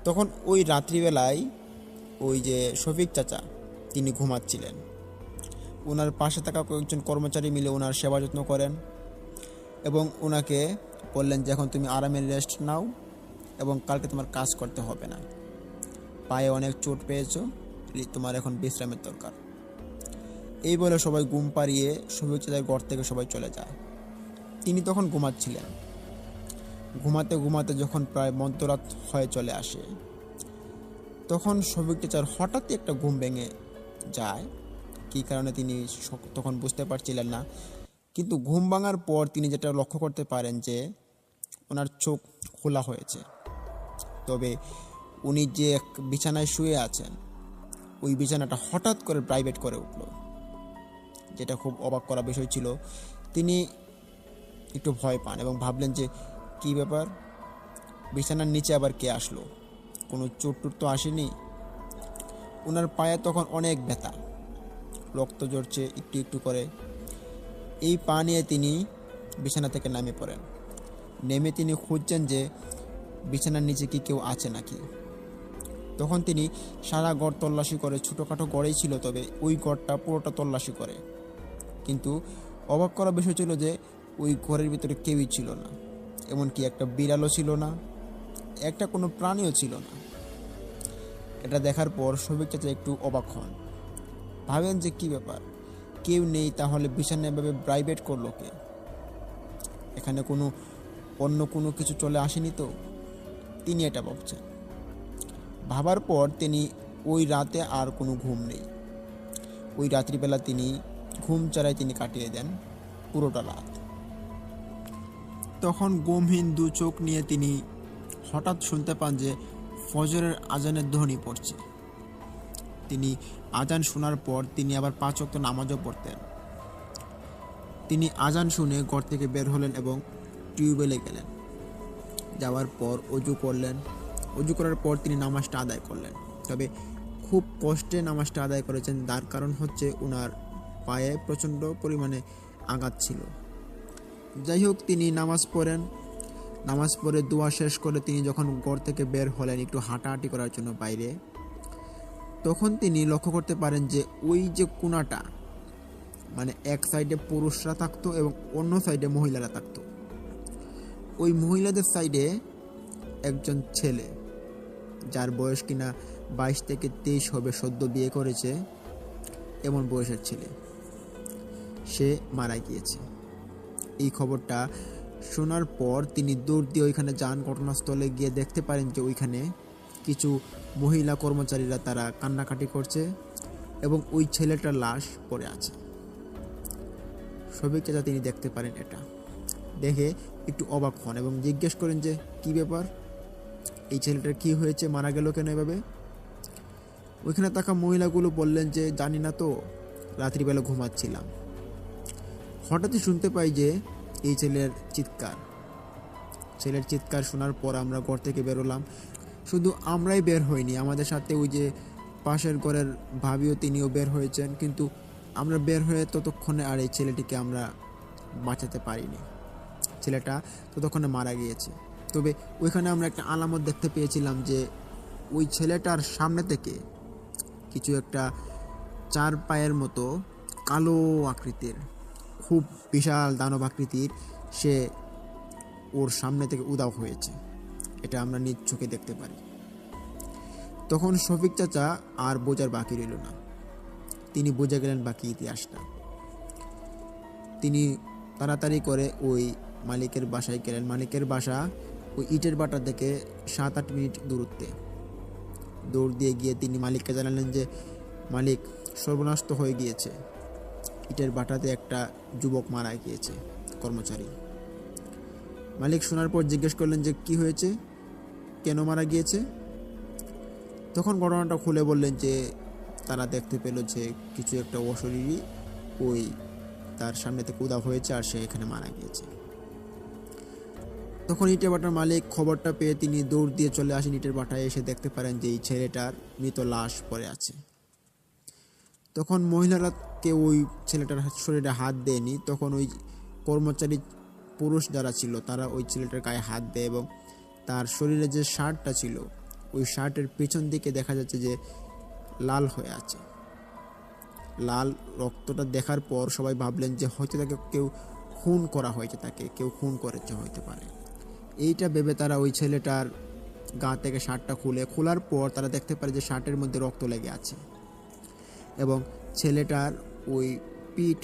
তখন ওই রাত্রিবেলায় ওই যে শফিক চাচা তিনি ঘুমাচ্ছিলেন, ওনার পাশে থাকা কয়েকজন কর্মচারী মিলে ওনার সেবা যত্ন করেন এবং ওনাকে বললেন যে এখন তুমি আরামের রেস্ট নাও এবং কালকে তোমার কাজ করতে হবে না, পায়ে অনেক চোট পেয়েছো, তোমার এখন বিশ্রামের দরকার। এই বলে সবাই ঘুম পাড়িয়ে শফিক চাচার ঘর থেকে সবাই চলে যায়। তিনি তখন ঘুমাচ্ছিলেন। ঘুমাতে ঘুমাতে যখন প্রায় মধ্যরাত হয়ে চলে আসে তখন শফিক চাচার হঠাৎই একটা ঘুম ভেঙে যায়। কী কারণে তিনি তখন বুঝতে পারছিলেন না, কিন্তু ঘুম ভাঙার পর তিনি যেটা লক্ষ্য করতে পারেন যে ওনার চোখ খোলা হয়েছে, তবে উনি যে বিছানায় শুয়ে আছেন ওই বিছানাটা হঠাৎ করে প্রাইভেট করে উঠল, যেটা খুব অবাক করা বিষয় ছিল। তিনি একটু ভয় পান এবং ভাবলেন যে কী ব্যাপার, বিছানার নিচে আবার কে আসলো, কোনো চোট টুট তো আসেনি। ওনার পায়ে তখন অনেক ব্যথা, রক্ত ঝরছে একটু একটু করে। এই পা নিয়ে তিনি বিছানা থেকে নেমে পড়েন। নেমে তিনি খুঁজছেন যে বিছানার নিচে কি কেউ আছে নাকি। তখন তিনি সারা ঘর তল্লাশি করে, ছোটোখাটো ঘরেই ছিল তবে ওই ঘরটা পুরোটা তল্লাশি করে, কিন্তু অবাক করা বিষয় ছিল যে ওই ঘরের ভিতরে কেউই ছিল না, এমনকি একটা বিড়ালও ছিল না, একটা কোনো প্রাণীও ছিল না। এটা দেখার পর শফিক চাচা একটু অবাক হন, ভাবেন যে কী ব্যাপার, কেউ নেই, তাহলে বিছানা এভাবে প্রাইভেট করলো কে, এখানে অন্য কোনো কিছু চলে আসেনি তো। তিনি এটা ভাবছেন। ভাবার পর তিনি ওই রাতে আর কোনো ঘুম নেই। ওই রাত্রিবেলা তিনি ঘুম ছাড়াই তিনি কাটিয়ে দেন পুরোটা রাত। তখন গমহীন দু চোখ নিয়ে তিনি হঠাৎ শুনতে পান যে ফজরের আজানের ধ্বনি পড়ছে। তিনি আজান শোনার পর তিনি আবার 5 ওয়াক্ত নামাজও পড়তেন। তিনি আজান শুনে ঘর থেকে বের হলেন এবং টিউবওয়েলে গেলেন। যাওয়ার পর অজু করলেন। অজু করার পর তিনি নামাজটা আদায় করলেন। তবে খুব কষ্টে নামাজটা আদায় করেছেন, তার কারণ হচ্ছে ওনার পায়ে প্রচণ্ড পরিমাণে আঘাত ছিল। যাই হোক, তিনি নামাজ পড়েন। নামাজ পড়ে দোয়া শেষ করে তিনি যখন ঘর থেকে বের হলেন একটু হাঁটাহাঁটি করার জন্য বাইরে, তখন তিনি লক্ষ্য করতে পারেন যে ওই যে কোণাটা, মানে এক সাইডে পুরুষরা থাকতো এবং অন্য সাইডে মহিলারা থাকতো। ওই মহিলাদের সাইডে একজন ছেলে, যার বয়স কিনা 22 থেকে 23 হবে, সদ্য বিয়ে করেছে এমন বয়সের ছেলে, সে মারা গিয়েছে। এই খবরটা শোনার পর তিনি দৌড় দিয়ে ওইখানে যান। ঘটনাস্থলে গিয়ে দেখতে পারেন যে ওইখানে কিছু মহিলা কর্মচারীরা তারা কান্নাকাটি করছে এবং ওই ছেলেটার লাশ পড়ে আছে। শফিক চাচা তিনি দেখতে পারেন, এটা দেখে একটু অবাক হন এবং জিজ্ঞেস করেন যে কি ব্যাপার, এই ছেলেটার কি হয়েছে, মারা গেল কেন এভাবে? ওইখানে থাকা মহিলাগুলো বললেন যে জানি না তো, রাত্রিবেলা ঘুমাচ্ছিলাম, হঠাৎই শুনতে পাই যে এই ছেলের চিৎকার শোনার পর আমরা ঘর থেকে বেরোলাম। শুধু আমরাই বের হইনি, আমাদের সাথে ওই যে পাশের ঘরের ভাবিও তিনিও বের হয়েছেন, কিন্তু আমরা বের হয়ে ততক্ষণে আর এই ছেলেটিকে আমরা বাঁচাতে পারিনি। ছেলেটা ততক্ষণে মারা গিয়েছে। তবে ওইখানে আমরা একটা আলামত দেখতে পেয়েছিলাম যে ওই ছেলেটার সামনে থেকে কিছু একটা 4 পায়ের মতো কালো আকৃতির, খুব বিশাল দানব আকৃতির, সে ওর সামনে থেকে উধাও হয়েছে। এটা আমরা নিজ চোখে দেখতে পারি। তখন শফিক চাচা আর বোঝার বাকি রইল না, তিনি বুঝে গেলেন বাকি ইতিহাসটা। তিনি তাড়াতাড়ি করে ওই মালিকের বাসায় গেলেন। মালিকের বাসা ওই ইটের বাটা থেকে 7-8 মিনিট দূরত্বে। দৌড় দিয়ে গিয়ে তিনি মালিককে জানালেন যে মালিক, সর্বনাশ তো হয়ে গিয়েছে, ইটের বাটাতে একটা যুবক মারা গিয়েছে, কর্মচারী। মালিক শোনার পর জিজ্ঞেস করলেন যে কি হয়েছে, কেন মারা গিয়েছে? তখন ঘটনাটা খুলে বললেন যে তারা দেখতে পেল যে কিছু একটা অশরীরী ওই তার সামনে থেকে উধাও হয়েছে আর সে এখানে মারা গিয়েছে। তখন ইটের বাটার মালিক খবরটা পেয়ে তিনি দৌড় দিয়ে চলে আসেন ইটের বাটায়। এসে দেখতে পারেন যে এই ছেলেটার মৃত লাশ পড়ে আছে। তখন মহিলারা কেউ ওই ছেলেটার শরীরে হাত দেয়নি। তখন ওই কর্মচারী পুরুষ যারা ছিল তারা ওই ছেলেটার গায়ে হাত দেয় এবং তার শরীরে যে শার্টটা ছিল ওই শার্টের পিছন দিকে দেখা যাচ্ছে যে লাল হয়ে আছে। লাল রক্তটা দেখার পর সবাই ভাবলেন যে হয়তো তাকে কেউ খুন করা হয়েছে, তাকে কেউ খুন করেছে হইতে পারে। এইটা ভেবে তারা ওই ছেলেটার গা থেকে শার্টটা খোলার পর তারা দেখতে পারে যে শার্টের মধ্যে রক্ত লেগে আছে এবং ছেলেটার ওই পিঠ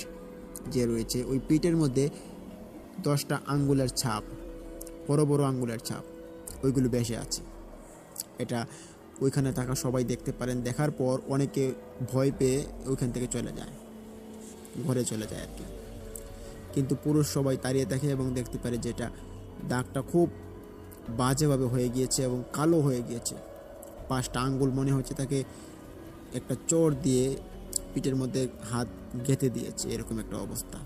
যে রয়েছে ওই পিঠের মধ্যে 10টা আঙ্গুলের ছাপ, বড় বড় আঙ্গুলের ছাপ, ওইগুলো বেশি আছে। এটা ওইখানে থাকা সবাই দেখতে পারেন। দেখার পর অনেকে ভয় পেয়ে ওইখান থেকে চলে যায়, ঘরে চলে যায় আর কি। কিন্তু পুরুষ সবাই তাড়িয়ে দেখে এবং দেখতে পারে যে এটা দাগটা খুব বাজেভাবে হয়ে গিয়েছে এবং কালো হয়ে গিয়েছে। 5টা আঙ্গুল মনে হচ্ছে তাকে একটা চোর দিয়ে পিঠের মধ্যে হাত গেঁথে দিয়েছে, এরকম একটা অবস্থা।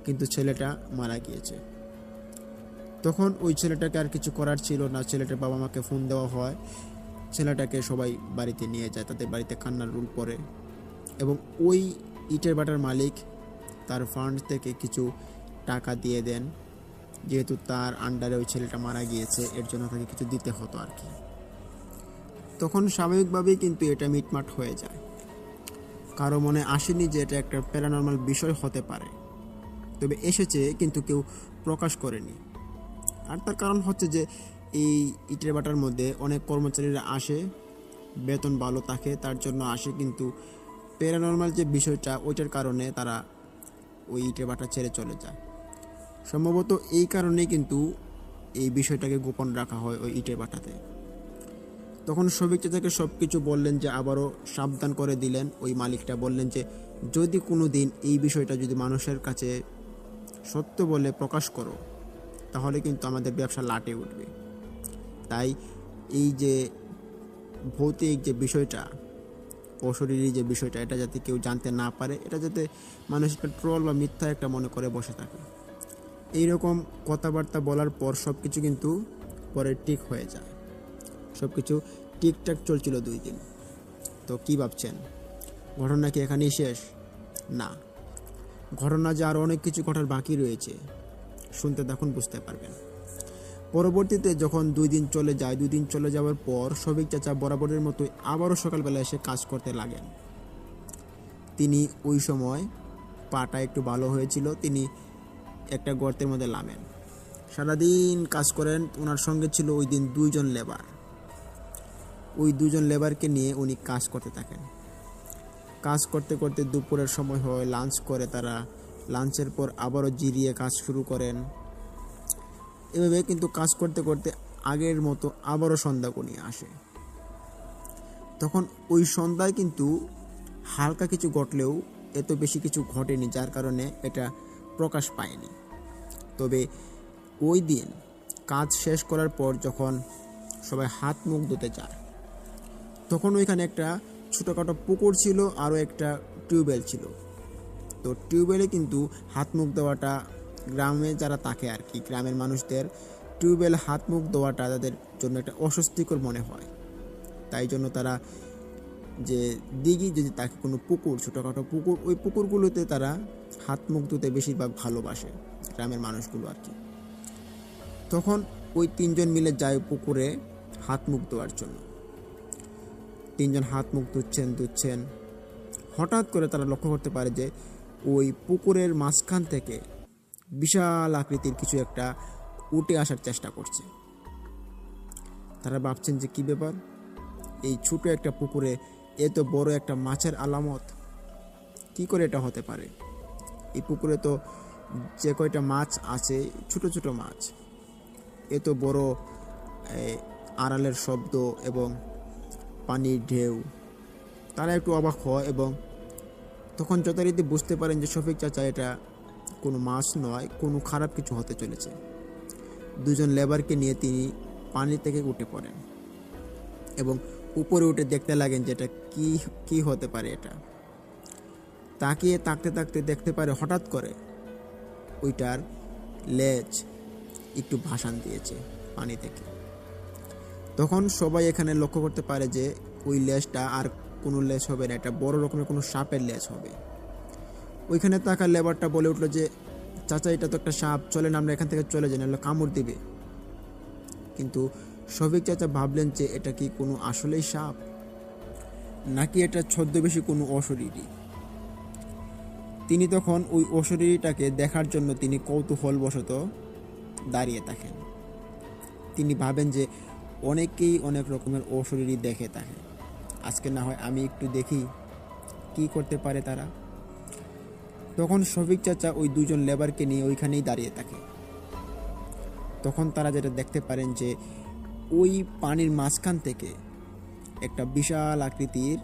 কিন্তু ছেলেটা মারা গিয়েছে। তখন ওই ছেলেটাকে আর কিছু করার ছিল না। ছেলেটার বাবা মাকে ফোন দেওয়া হয়, ছেলেটাকে সবাই বাড়িতে নিয়ে যায়, তাদের বাড়িতে কান্নার রোল পড়ে এবং ওই ইটের বাটার মালিক তার ফান্ড থেকে কিছু টাকা দিয়ে দেন, যেহেতু তার আন্ডারে ওই ছেলেটা মারা গিয়েছে, এর জন্য তাকে কিছু দিতে হতো আর কি। তখন স্বাভাবিকভাবেই কিন্তু এটা মিটমাট হয়ে যায়। কারো মনে আসেনি যে এটা একটা প্যারানর্মাল বিষয় হতে পারে, তবে এসেছে কিন্তু কেউ প্রকাশ করেনি। আর তার কারণ হচ্ছে যে এই ইটের বাটার মধ্যে অনেক কর্মচারীরা আসে, বেতন ভালো থাকে তার জন্য আসে, কিন্তু প্যারানর্মাল যে বিষয়টা ওইটার কারণে তারা ওই ইটের বাটা ছেড়ে চলে যায়। সম্ভবত এই কারণেই কিন্তু এই বিষয়টাকে গোপন রাখা হয় ওই ইটের বাটাতে। তখন শফিক চাচাকে সব কিছু বললেন, যে আবারও সাবধান করে দিলেন। ওই মালিকটা বললেন যে যদি কোনো দিন এই বিষয়টা যদি মানুষের কাছে সত্য বলে প্রকাশ করো তাহলে কিন্তু আমাদের ব্যবসা লাটে উঠবে। তাই এই যে ভৌতিক যে বিষয়টা, অশরীরী যে বিষয়টা, এটা যাতে কেউ জানতে না পারে, এটা যাতে মানুষ একটা ট্রল বা মিথ্যা একটা মনে করে বসে থাকে। এইরকম কথাবার্তা বলার পর সব কিছু কিন্তু পরে ঠিক হয়ে যায়। সব কিছু ঠিকঠাক চলছিল 2 দিন। তো কি ভাবছেন, ঘটনা কি এখানেই শেষ? না, ঘটনা যে আরও অনেক কিছু ঘটার বাকি রয়েছে, শুনতে তখন বুঝতে পারবেন। পরবর্তীতে যখন 2 দিন চলে যায়, 2 দিন চলে যাওয়ার পর শফিক চাচা বরাবরের মতোই আবারও সকালবেলা এসে কাজ করতে লাগেন। তিনি ওই সময় পাটা একটু ভালো হয়েছিল, তিনি একটা গর্তের মধ্যে নামেন। সারাদিন কাজ করেন। ওনার সঙ্গে ছিল ওই দিন 2 জন লেবার। ওই 2 জন লেবারকে নিয়ে উনি কাজ করতে থাকেন। কাজ করতে করতে দুপুরের সময় হয়, লাঞ্চ করে তারা। লাঞ্চের পর আবারও জিরিয়ে কাজ শুরু করেন। এভাবে কিন্তু কাজ করতে করতে আগের মতো আবারও সন্ধ্যা ঘনিয়ে আসে। তখন ওই সন্ধ্যায় কিন্তু হালকা কিছু ঘটলেও এত বেশি কিছু ঘটেনি, যার কারণে এটা প্রকাশ পায়নি। তবে ওই দিন কাজ শেষ করার পর যখন সবাই হাত মুখ ধুতে যায়, তখন ওইখানে একটা ছোটোখাটো পুকুর ছিল, আরও একটা টিউবওয়েল ছিল। তো টিউবওয়েলে কিন্তু হাত মুখ দেওয়াটা গ্রামে যারা থাকে আর কি, গ্রামের মানুষদের টিউবওয়েল হাত মুখ দেওয়াটা তাদের জন্য একটা অস্বস্তিকর মনে হয়। তাই জন্য তারা যে দিঘি যদি থাকে কোনো পুকুর, ছোটোখাটো পুকুর, ওই পুকুরগুলোতে তারা হাত মুখ ধুতে বেশিরভাগ ভালোবাসে গ্রামের মানুষগুলো আর কি। তখন ওই 3 জন মিলে যায় পুকুরে হাত মুখ ধোয়ার জন্য। 3 জন হাত মুখ ধুচ্ছেন। হঠাৎ করে তারা লক্ষ্য করতে পারে যে ওই পুকুরের মাঝখান থেকে বিশাল আকৃতির কিছু একটা উঠে আসার চেষ্টা করছে। তারা ভাবছেন যে কী ব্যাপার, এই ছোট একটা পুকুরে এত বড় একটা মাছের আলামত, কি করে এটা হতে পারে? এই পুকুরে তো যে কয়টা মাছ আছে ছোট ছোট মাছ, এত বড় আড়ালের শব্দ এবং পানির ঢেউ। তারা একটু অবাক হয় এবং তখন যথারীতি বুঝতে পারেন যে শফিক চাচা এটা কোনো মাছ নয়, কোনো খারাপ কিছু হতে চলেছে। 2 জন লেবারকে নিয়ে তিনি পানি থেকে উঠে পড়েন এবং উপরে উঠে দেখতে লাগেন যে এটা কি হতে পারে। এটা তাকিয়ে থাকতে দেখতে পারে হঠাৎ করে ওইটার লেজ একটু ভাসান দিয়েছে পানি থেকে। তখন সবাই এখানে লক্ষ্য করতে পারে যে ওই লেজটা আর কোনো লেজ হবে না, এটা বড় রকমের কোনো সাপের লেজ হবে। ওইখানে থাকা লেবারটা বলে উঠলো যে চাচা, এটা তো একটা সাপ, চলেন আমরা এখান থেকে চলে যাই, নাহলে কামড় দিবে। কিন্তু শফিক চাচা ভাবলেন যে এটা কি কোনো আসলেই সাপ, নাকি এটা ছদ্মবেশী কোনো অশরীরী। তিনি তখন ওই অশরীরীটাকে দেখার জন্য তিনি কৌতূহলবশত দাঁড়িয়ে থাকেন। তিনি ভাবেন যে অনেকেই অনেক রকমের অশরীরী দেখে থাকে, আজকে না হয় আমি একটু দেখি কি করতে পারে তারা। তখন শফিক চাচা ওই 2 জন লেবারকে নিয়ে ওইখানেই দাঁড়িয়ে থাকে। তখন তারা যেটা দেখতে পারেন যে ওই পানির মাঝখান থেকে একটা বিশাল আকৃতির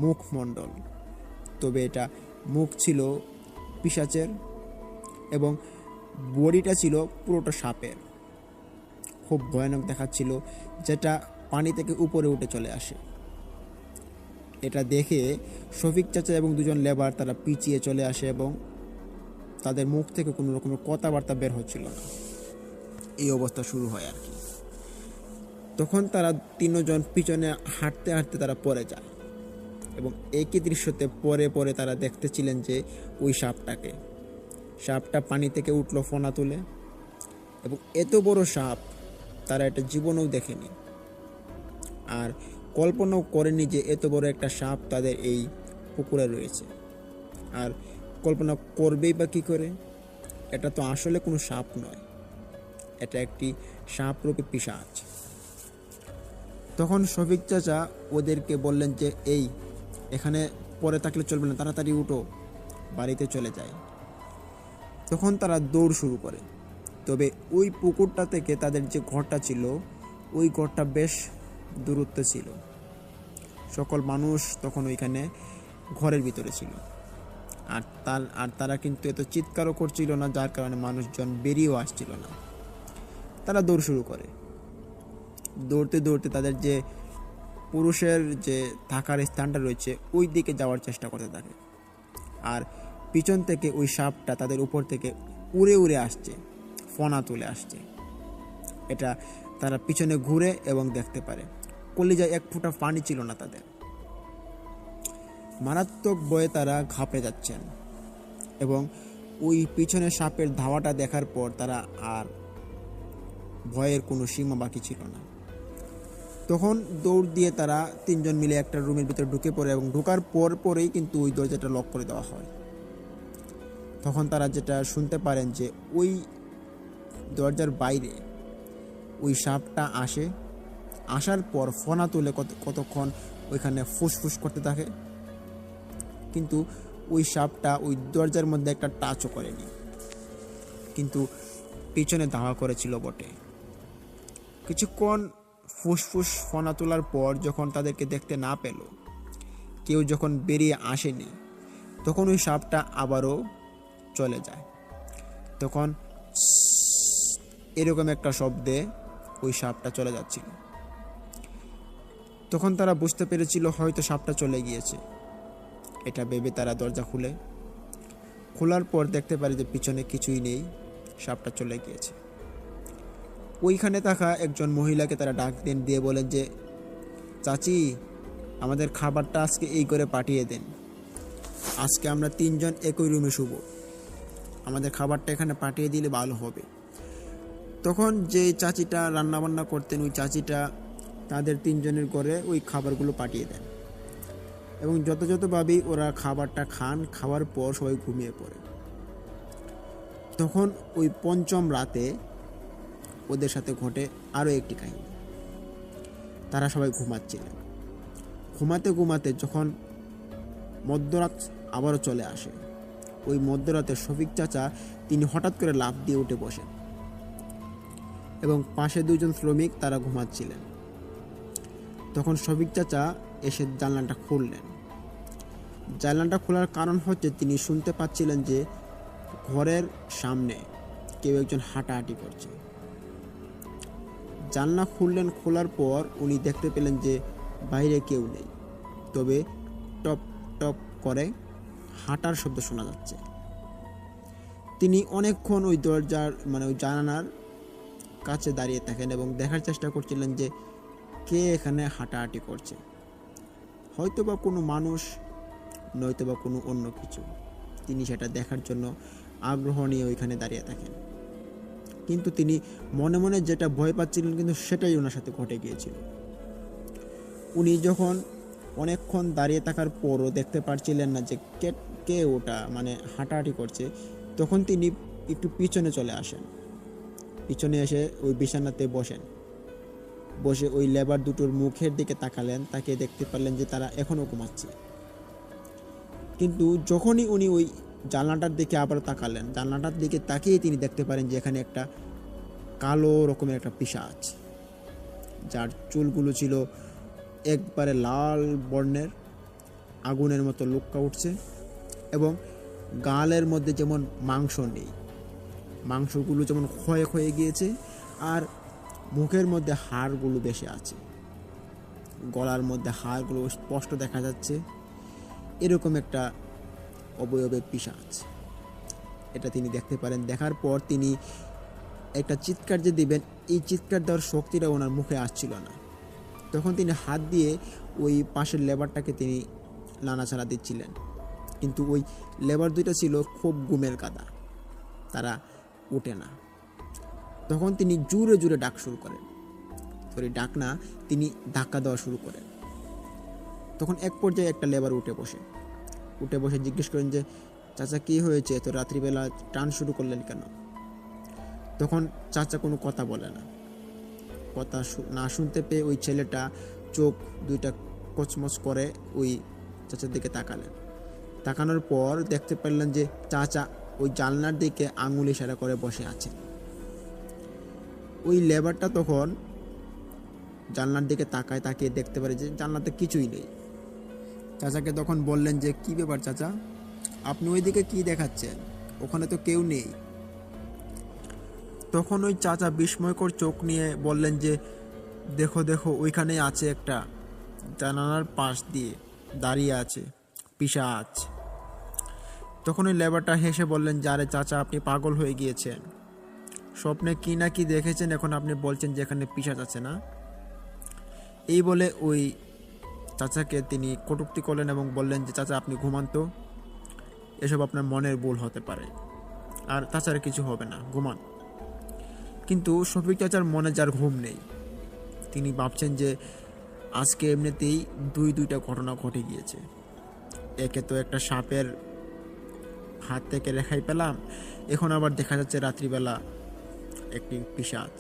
মুখমণ্ডল, তবে এটা মুখ ছিল পিশাচের এবং বডিটা ছিল পুরোটা সাপের। খুব ভয়ানক দেখাচ্ছিল, যেটা পানি থেকে উপরে উঠে চলে আসে। এটা দেখে শফিক চাচা এবং 2 জন লেবার তারা পিছিয়ে চলে আসে এবং তাদের মুখ থেকে কোনো রকমের কথাবার্তা বের হচ্ছিল না। এই অবস্থা শুরু হয় আর কি। তখন তারা 3 জন পিছনে হাঁটতে হাঁটতে তারা পড়ে যায় এবং একই দৃশ্যতে পরে তারা দেখতেছিলেন যে ওই সাপটা পানি থেকে উঠলো ফোনা তুলে, এবং এত বড় সাপ তারা এটা জীবনেও দেখেনি আর কল্পনাও করেনি যে এত বড় একটা সাপ তাদের এই পুকুরে রয়েছে। আর কল্পনা করবেই বা কী করে, এটা তো আসলে কোনো সাপ নয়, এটা একটি সাপরূপী পিশাচ। তখন শফিক চাচা ওদেরকে বললেন যে এখানে পরে থাকলে চলবে না, তাড়াতাড়ি উঠো, বাড়িতে চলে যায়। তখন তারা দৌড় শুরু করে। তবে ওই পুকুরটা থেকে তাদের যে ঘরটা ছিল, ওই ঘরটা বেশ দূরত্বে ছিল। সকল মানুষ তখন ওইখানে ঘরের ভিতরে ছিল। আর তারা কিন্তু এত চিৎকারও করছিল না, যার কারণে মানুষজন বেরিয়েও আসছিল না। তারা দৌড় শুরু করে। দৌড়তে দৌড়তে তাদের যে পুরুষের যে থাকার স্থানটা রয়েছে ওই দিকে যাওয়ার চেষ্টা করতে থাকে। আর পিছন থেকে ওই সাপটা তাদের উপর থেকে উড়ে উড়ে আসছে, ফনা তুলে আসছে। এটা তারা পিছনে ঘুরে এবং দেখতে পারে। কলিজায় এক ফোঁটা পানি ছিল না তাদের। মারাত্মক ভয়ে তারা ঘাবড়ে যাচ্ছেন এবং ওই পিছনে সাপের ধাওয়াটা দেখার পর তারা আর ভয়ের কোনো সীমা বাকি ছিল না। তখন দৌড় দিয়ে তারা তিনজন মিলে একটা রুমের ভিতরে ঢুকে পড়ে এবং ঢোকার পরেই কিন্তু ওই দরজাটা লক করে দেওয়া হয়। তখন তারা যেটা শুনতে পারেন যে ওই দরজার বাইরে ওই সাপটা আসার পর ফনা তুলে কতক্ষণ ওইখানে ফুসফুস করতে থাকে, কিন্তু ওই সাপটা ওই দরজার মধ্যে একটা টাচও করেনি, কিন্তু পিছনে ধাওয়া করেছিল বটে। কিছুক্ষণ ফুসফুস ফনা তোলার পর যখন তাদেরকে দেখতে না পেল, কেউ যখন বেরিয়ে আসেনি, তখন ওই সাপটা আবারও চলে যায়। তখন এরকম একটা শব্দে ওই সাপটা চলে যাচ্ছিল। তখন তারা বুঝতে পেরেছিল হয়তো সাপটা চলে গিয়েছে। এটা ভেবে তারা দরজা খোলার পর দেখতে পারে যে পিছনে কিছুই নেই, সাপটা চলে গিয়েছে। ওইখানে থাকা একজন মহিলাকে তারা ডাক দিয়ে বলেন যে, চাচি, আমাদের খাবারটা আজকে এই করে পাঠিয়ে দেন। আজকে আমরা তিনজন একই রুমে শুব, আমাদের খাবারটা এখানে পাঠিয়ে দিলে ভালো হবে। তখন যে চাচিটা রান্নাবান্না করতেন, ওই চাচিটা তাদের তিনজনের ঘরে ওই খাবারগুলো পাঠিয়ে দেন এবং যথাযথভাবেই ওরা খাবারটা খাওয়ার পর সবাই ঘুমিয়ে পড়ে। তখন ওই পঞ্চম রাতে ওদের সাথে ঘটে আরও একটি কাহিনী। তারা সবাই ঘুমাচ্ছিলেন। ঘুমাতে যখন মধ্যরাত আবারও চলে আসে, ওই মধ্যরাতে শফিক চাচা তিনি হঠাৎ করে লাফ দিয়ে উঠে বসেন এবং পাশে দুজন শ্রমিক তারা ঘুমাচ্ছিলেন। তখন শফিক চাচা এসে জানলাটা খুললেন। জানলাটা খোলার কারণ হচ্ছে তিনি শুনতে পাচ্ছিলেন যে ঘরের সামনে কেউ একজন হাঁটাহাঁটি করছে। জানলা খোলার পর উনি দেখতে পেলেন যে বাইরে কেউ নেই, তবে টপ টপ করে হাঁটার শব্দ শোনা যাচ্ছে। তিনি অনেকক্ষণ ওই দরজার ওই জানালার কাছে দাঁড়িয়ে থাকেন এবং দেখার চেষ্টা করছিলেন যে কে এখানে হাঁটাহাঁটি করছে। হয়তোবা কোনো মানুষ, নয়তোবা কোনো অন্য কিছু। তিনি সেটা দেখার জন্য আগ্রহ নিয়ে ওইখানে দাঁড়িয়ে থাকেন, কিন্তু তিনি মনে মনে যেটা ভয় পাচ্ছিলেন কিন্তু সেটাই ওনার সাথে ঘটে গিয়েছিল। উনি যখন অনেকক্ষণ দাঁড়িয়ে থাকার পরও দেখতে পারছিলেন না যে কে ওটা হাঁটাহাঁটি করছে, তখন তিনি একটু পিছনে চলে আসেন। পিছনে এসে ওই বিছানাতে বসে ওই লেবার দুটোর মুখের দিকে তাকালেন। তাকে দেখতে পারলেন যে তারা এখনও ঘুমাচ্ছে। কিন্তু যখনই উনি ওই জানলাটার দিকে আবার তাকালেন, জানলাটার দিকে তাকিয়ে তিনি দেখতে পারেন যে এখানে একটা কালো রকমের একটা পিশাচ, যার চুলগুলো ছিল একবারে লাল বর্ণের, আগুনের মতো লুক্কা উঠছে এবং গালের মধ্যে যেমন মাংস নেই, মাংসগুলো যেমন ক্ষয়ে গিয়েছে, আর মুখের মধ্যে হাড়গুলো বেশি আছে, গলার মধ্যে হাড়গুলো স্পষ্ট দেখা যাচ্ছে। এরকম একটা অবয়বের পিশাচ, এটা তিনি দেখতে পারেন। দেখার পর তিনি একটা চিৎকার যে দিবেন, এই চিৎকার দেওয়ার শক্তিটা ওনার মুখে আসছিল না। তখন তিনি হাত দিয়ে ওই পাশের লেবারটাকে তিনি নাড়াচাড়া দিচ্ছিলেন, কিন্তু ওই লেবার দুইটা ছিল খুব ঘুমের কাদা, তারা ওঠে না। তখন তিনি জোরে ডাক শুরু করেন, তিনি ধাক্কা দেওয়া শুরু করেন। তখন এক পর্যায়ে একটা লেবার উঠে বসে জিজ্ঞেস করেন যে, চাচা কি হয়েছে, তো রাত্রিবেলা টান শুরু করলেন কেন? তখন চাচা কোনো কথা বলে না। কথা না শুনতে পেয়ে ওই ছেলেটা চোখ দুইটা কচমচ করে ওই চাচার দিকে তাকানোর পর দেখতে পারলেন যে চাচা ওই জানলার দিকে আঙুল ইশারা করে বসে আছেন। ওই লেবারটা তখন জানলার দিকে তাকিয়ে দেখতে পারে যে জানলাতে কিছুই নেই। চাচাকে তখন বললেন যে, কি ব্যাপার চাচা, আপনি ওই দিকে কি দেখাচ্ছেন? ওখানে তো কেউ নেই। তখন ওই চাচা বিস্ময়কর চোখ নিয়ে বললেন যে, দেখো দেখো, ওইখানেই আছে একটা, জানালার পাশ দিয়ে দাঁড়িয়ে আছে পিশাচ। তখন ওই লেবারটা হেসে বললেন যে, আরে চাচা, আপনি পাগল হয়ে গিয়েছেন, স্বপ্নে কি না কি দেখেছেন, এখন আপনি বলছেন যে এখানে পিশাচ আছে না। এই বলে ওই চাচাকে তিনি কটূক্তি করলেন এবং বললেন যে, চাচা আপনি ঘুমান তো, এসব আপনার মনের ভুল হতে পারে, আর তাছাড়া কিছু হবে না, ঘুমান। কিন্তু শফিক চাচার মনে যার ঘুম নেই, তিনি ভাবছেন যে আজকে এমনিতেই দুইটা ঘটনা ঘটে গিয়েছে। একে তো একটা সাপের হাত থেকে রেখাই পেলাম, এখন আবার দেখা যাচ্ছে রাত্রিবেলা একটি পিশাচ।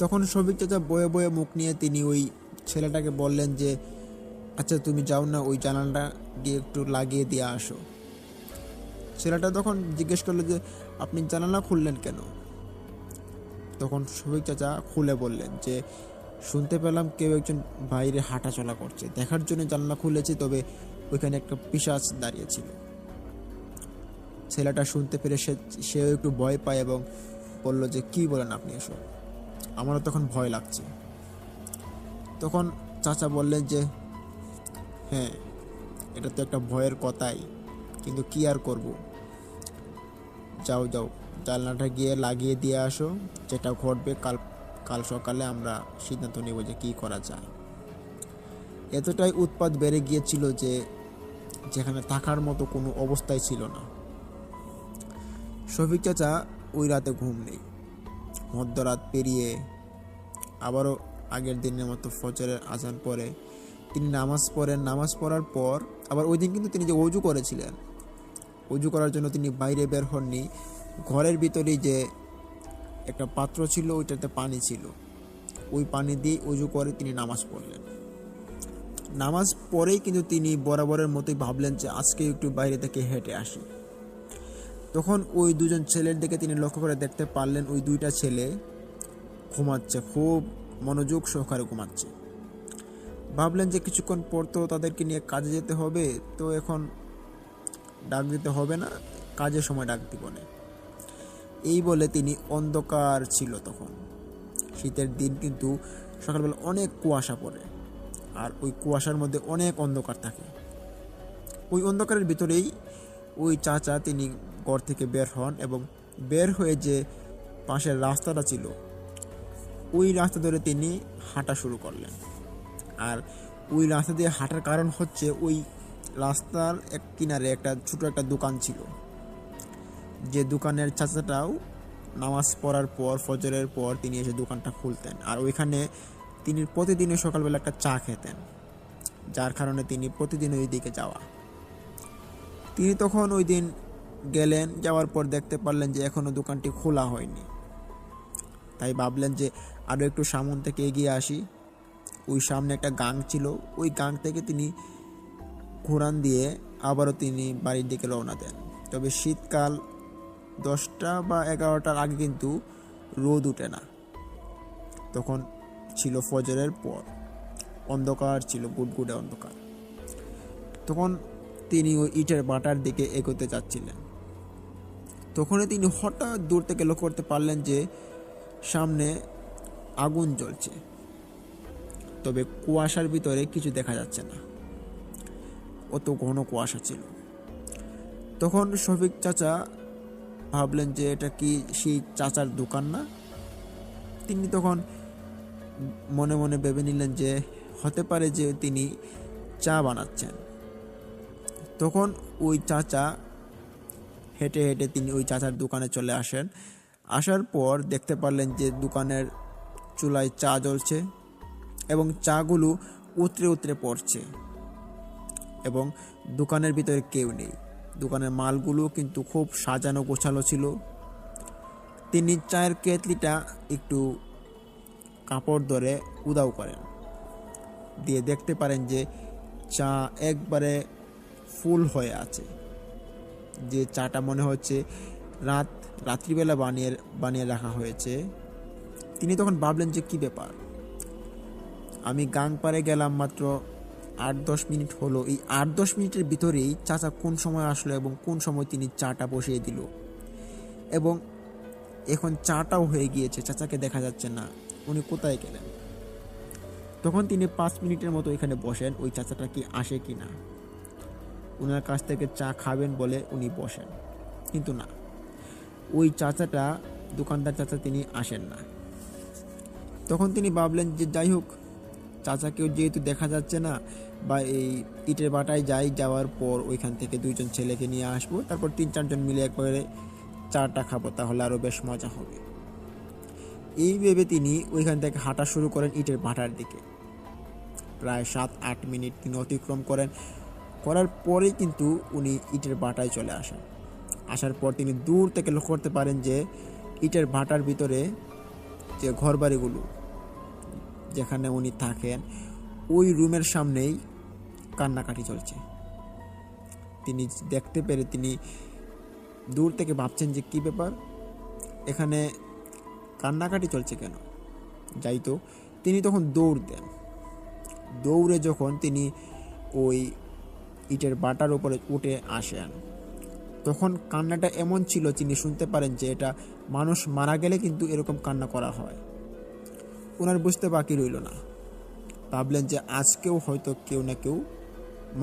তখন শফিক চাচা বয়ে বয়ে মুখ নিয়ে তিনি ওই ছেলেটাকে বললেন যে, আচ্ছা তুমি যাও না, ওই জানালাটা গিয়ে একটু লাগিয়ে দিয়ে আসো। ছেলেটা তখন জিজ্ঞেস করলো যে, আপনি জানালা খুললেন কেন? তখন শফিক চাচা খুলে বললেন যে, শুনতে পেলাম কেউ একজন বাইরে হাঁটা চলা করছে, দেখার জন্য জানলা খুলেছি, তবে ওইখানে একটা পিশাচ দাঁড়িয়েছিল। ছেলেটা শুনতে পেরে সেও একটু ভয় পায় এবং বলল যে, কি বলেন আপনি এসব, আমারও তখন ভয় লাগছে। তখন চাচা বললেন যে, হ্যাঁ, এটা তো একটা ভয়ের কথাই, কিন্তু কি আর করব, যাও যাও, জানলাটা গিয়ে লাগিয়ে দিয়ে আসো, যেটা ঘটবে কাল সকালে আমরা সিদ্ধান্ত নেব যে কী করা যায়। এতটাই উৎপাত বেড়ে গিয়েছিল যে যেখানে থাকার মতো কোনো অবস্থাই ছিল না। শফিক চাচা ওই রাতে ঘুম নেই, মধ্যরাত পেরিয়ে আবারও আগের দিনের মতো ফজরের আজান পরে তিনি নামাজ পড়েন। নামাজ পড়ার পর আবার ওই দিন কিন্তু তিনি যে অজু করেছিলেন, অজু করার জন্য তিনি বাইরে বের হননি, ঘরের ভিতরেই যে একটা পাত্র ছিল ওইটাতে পানি ছিল, ওই পানি দিয়ে অজু করে তিনি নামাজ পড়লেন। নামাজ পড়েই কিন্তু তিনি বরাবরের মতোই ভাবলেন যে আজকে একটু বাইরে থেকে হেঁটে আসি। তখন ওই দুজন ছেলের দিকে তিনি লক্ষ্য করে দেখতে পারলেন ওই দুইটা ছেলে ঘুমাচ্ছে, খুব মনোযোগ সহকারে ঘুমাচ্ছে। ভাবলেন যে কিছুক্ষণ পর তো তাদেরকে নিয়ে কাজে যেতে হবে, তো এখন ডাক দিতে হবে না, কাজের সময় ডাক দিব না। এই বলে তিনি, অন্ধকার ছিল তখন, শীতের দিন, কিন্তু সকালবেলা অনেক কুয়াশা পড়ে, আর ওই কুয়াশার মধ্যে অনেক অন্ধকার থাকে। ওই অন্ধকারের ভিতরেই ওই চাচা তিনি ঘর থেকে বের হন এবং বের হয়ে যে পাশের রাস্তাটা ছিল ওই রাস্তা ধরে তিনি হাঁটা শুরু করলেন। আর ওই রাস্তা দিয়ে হাঁটার কারণ হচ্ছে ওই রাস্তার এক কিনারে একটা ছোট একটা দোকান ছিল, যে দোকানের চাচাটাও নামাজ পড়ার পর, ফজরের পর তিনি এসে দোকানটা খুলতেন, আর ওইখানে তিনি প্রতিদিনই সকালবেলা একটা চা খেতেন, যার কারণে তিনি প্রতিদিন ওই দিকে যাওয়া। তিনি তখন ওই দিন গেলেন, যাওয়ার পর দেখতে পারলেন যে এখনও দোকানটি খোলা হয়নি। তাই ভাবলেন যে আরও একটু সামন থেকে এগিয়ে আসি। ওই সামনে একটা গাং ছিল, ওই গাং থেকে তিনি ঘোরান দিয়ে আবারও তিনি বাড়ির দিকে রওনা দেন। তবে শীতকাল, 10টা বা 11টার আগে কিন্তু রোদ উঠে না, তখন ছিল ফজরের পর, অন্ধকার ছিল, গুটগুটে অন্ধকার। তখন তিনি ওই ইটের বাটার দিকে এগোতে যাচ্ছিলেন। তখনই তিনি হঠাৎ দূর থেকে লক্ষ্য করতে পারলেন যে সামনে আগুন জ্বলছে, তবে কুয়াশার ভিতরে কিছু দেখা যাচ্ছে না, অত ঘন কুয়াশা ছিল। তখন শফিক চাচা ভাবলেন যে এটা কি সেই চাচার দোকান না? তিনি তখন মনে মনে ভেবে নিলেন যে হতে পারে যে তিনি চা বানাচ্ছেন। তখন ওই চাচা হেঁটে হেঁটে তিনি ওই চাচার দোকানে চলে আসেন। আসার পর দেখতে পারলেন যে দোকানের চুলায় চা জ্বলছে এবং চাগুলো উতরে উতরে পড়ছে, এবং দোকানের ভিতরে কেউ নেই। দোকানের মালগুলো কিন্তু খুব সাজানো গোছালো ছিল। তিনি চায়ের কেতলিটা একটু কাপড় ধরে উদাও করেন, দিয়ে দেখতে পারেন যে চা একবারে ফুল হয়ে আছে, যে চাটা মনে হচ্ছে রাত্রিবেলা বানিয়ে রাখা হয়েছে। তিনি তখন ভাবলেন যে কি ব্যাপার, আমি গাং পারে গেলাম মাত্র 8-10 মিনিট হলো, এই 8-10 মিনিটের ভিতরেই চাচা কোন সময় আসলো এবং কোন সময় তিনি চাটা বসিয়ে দিল, এবং এখন চাটাও হয়ে গিয়েছে, চাচাকে দেখা যাচ্ছে না, উনি কোথায় গেলেন? তখন তিনি 5 মিনিটের মতো এখানে বসেন, ওই চাচাটা কি আসে কি না, ওনার কাছ থেকে চা খাবেন বলে উনি বসেন, কিন্তু না, ওই চাচাটা, দোকানদার চাচা, তিনি আসেন না। তখন তিনি ভাবলেন যে যাই হোক, চাচাকেও যেহেতু দেখা যাচ্ছে না, বা এই ইটের বাটায় যাওয়ার পর ওইখান থেকে 2জন ছেলেকে নিয়ে আসবো, তারপর 3-4জন মিলে একবারে চাটা খাবো, তাহলে আরও বেশ মজা হবে। এই ভেবে তিনি ওইখান থেকে হাঁটা শুরু করেন ইটের ভাটার দিকে। প্রায় 7-8 মিনিট তিনি অতিক্রম করার পরেই কিন্তু উনি ইটের ভাটায় চলে আসেন। আসার পর তিনি দূর থেকে লক্ষ্য করতে পারেন যে ইটের ভাটার ভিতরে যে ঘরবাড়িগুলো যেখানে উনি থাকেন, ওই রুমের সামনেই কান্নাকাটি চলছে। তিনি দেখতে পেরে তিনি দূর থেকে ভাবছেন যে কী ব্যাপার, এখানে কান্নাকাটি চলছে কেন? যাই তো, তিনি তখন দৌড় দেন। দৌড়ে যখন তিনি ওই ইটের বাটার উপরে উঠে আসেন, তখন কান্নাটা এমন ছিল, তিনি শুনতে পারেন যে এটা মানুষ মারা গেলে কিন্তু এরকম কান্না করা হয়। ওনার বুঝতে বাকি রইল না, ভাবলেন যে আজকেও হয়তো কেউ না কেউ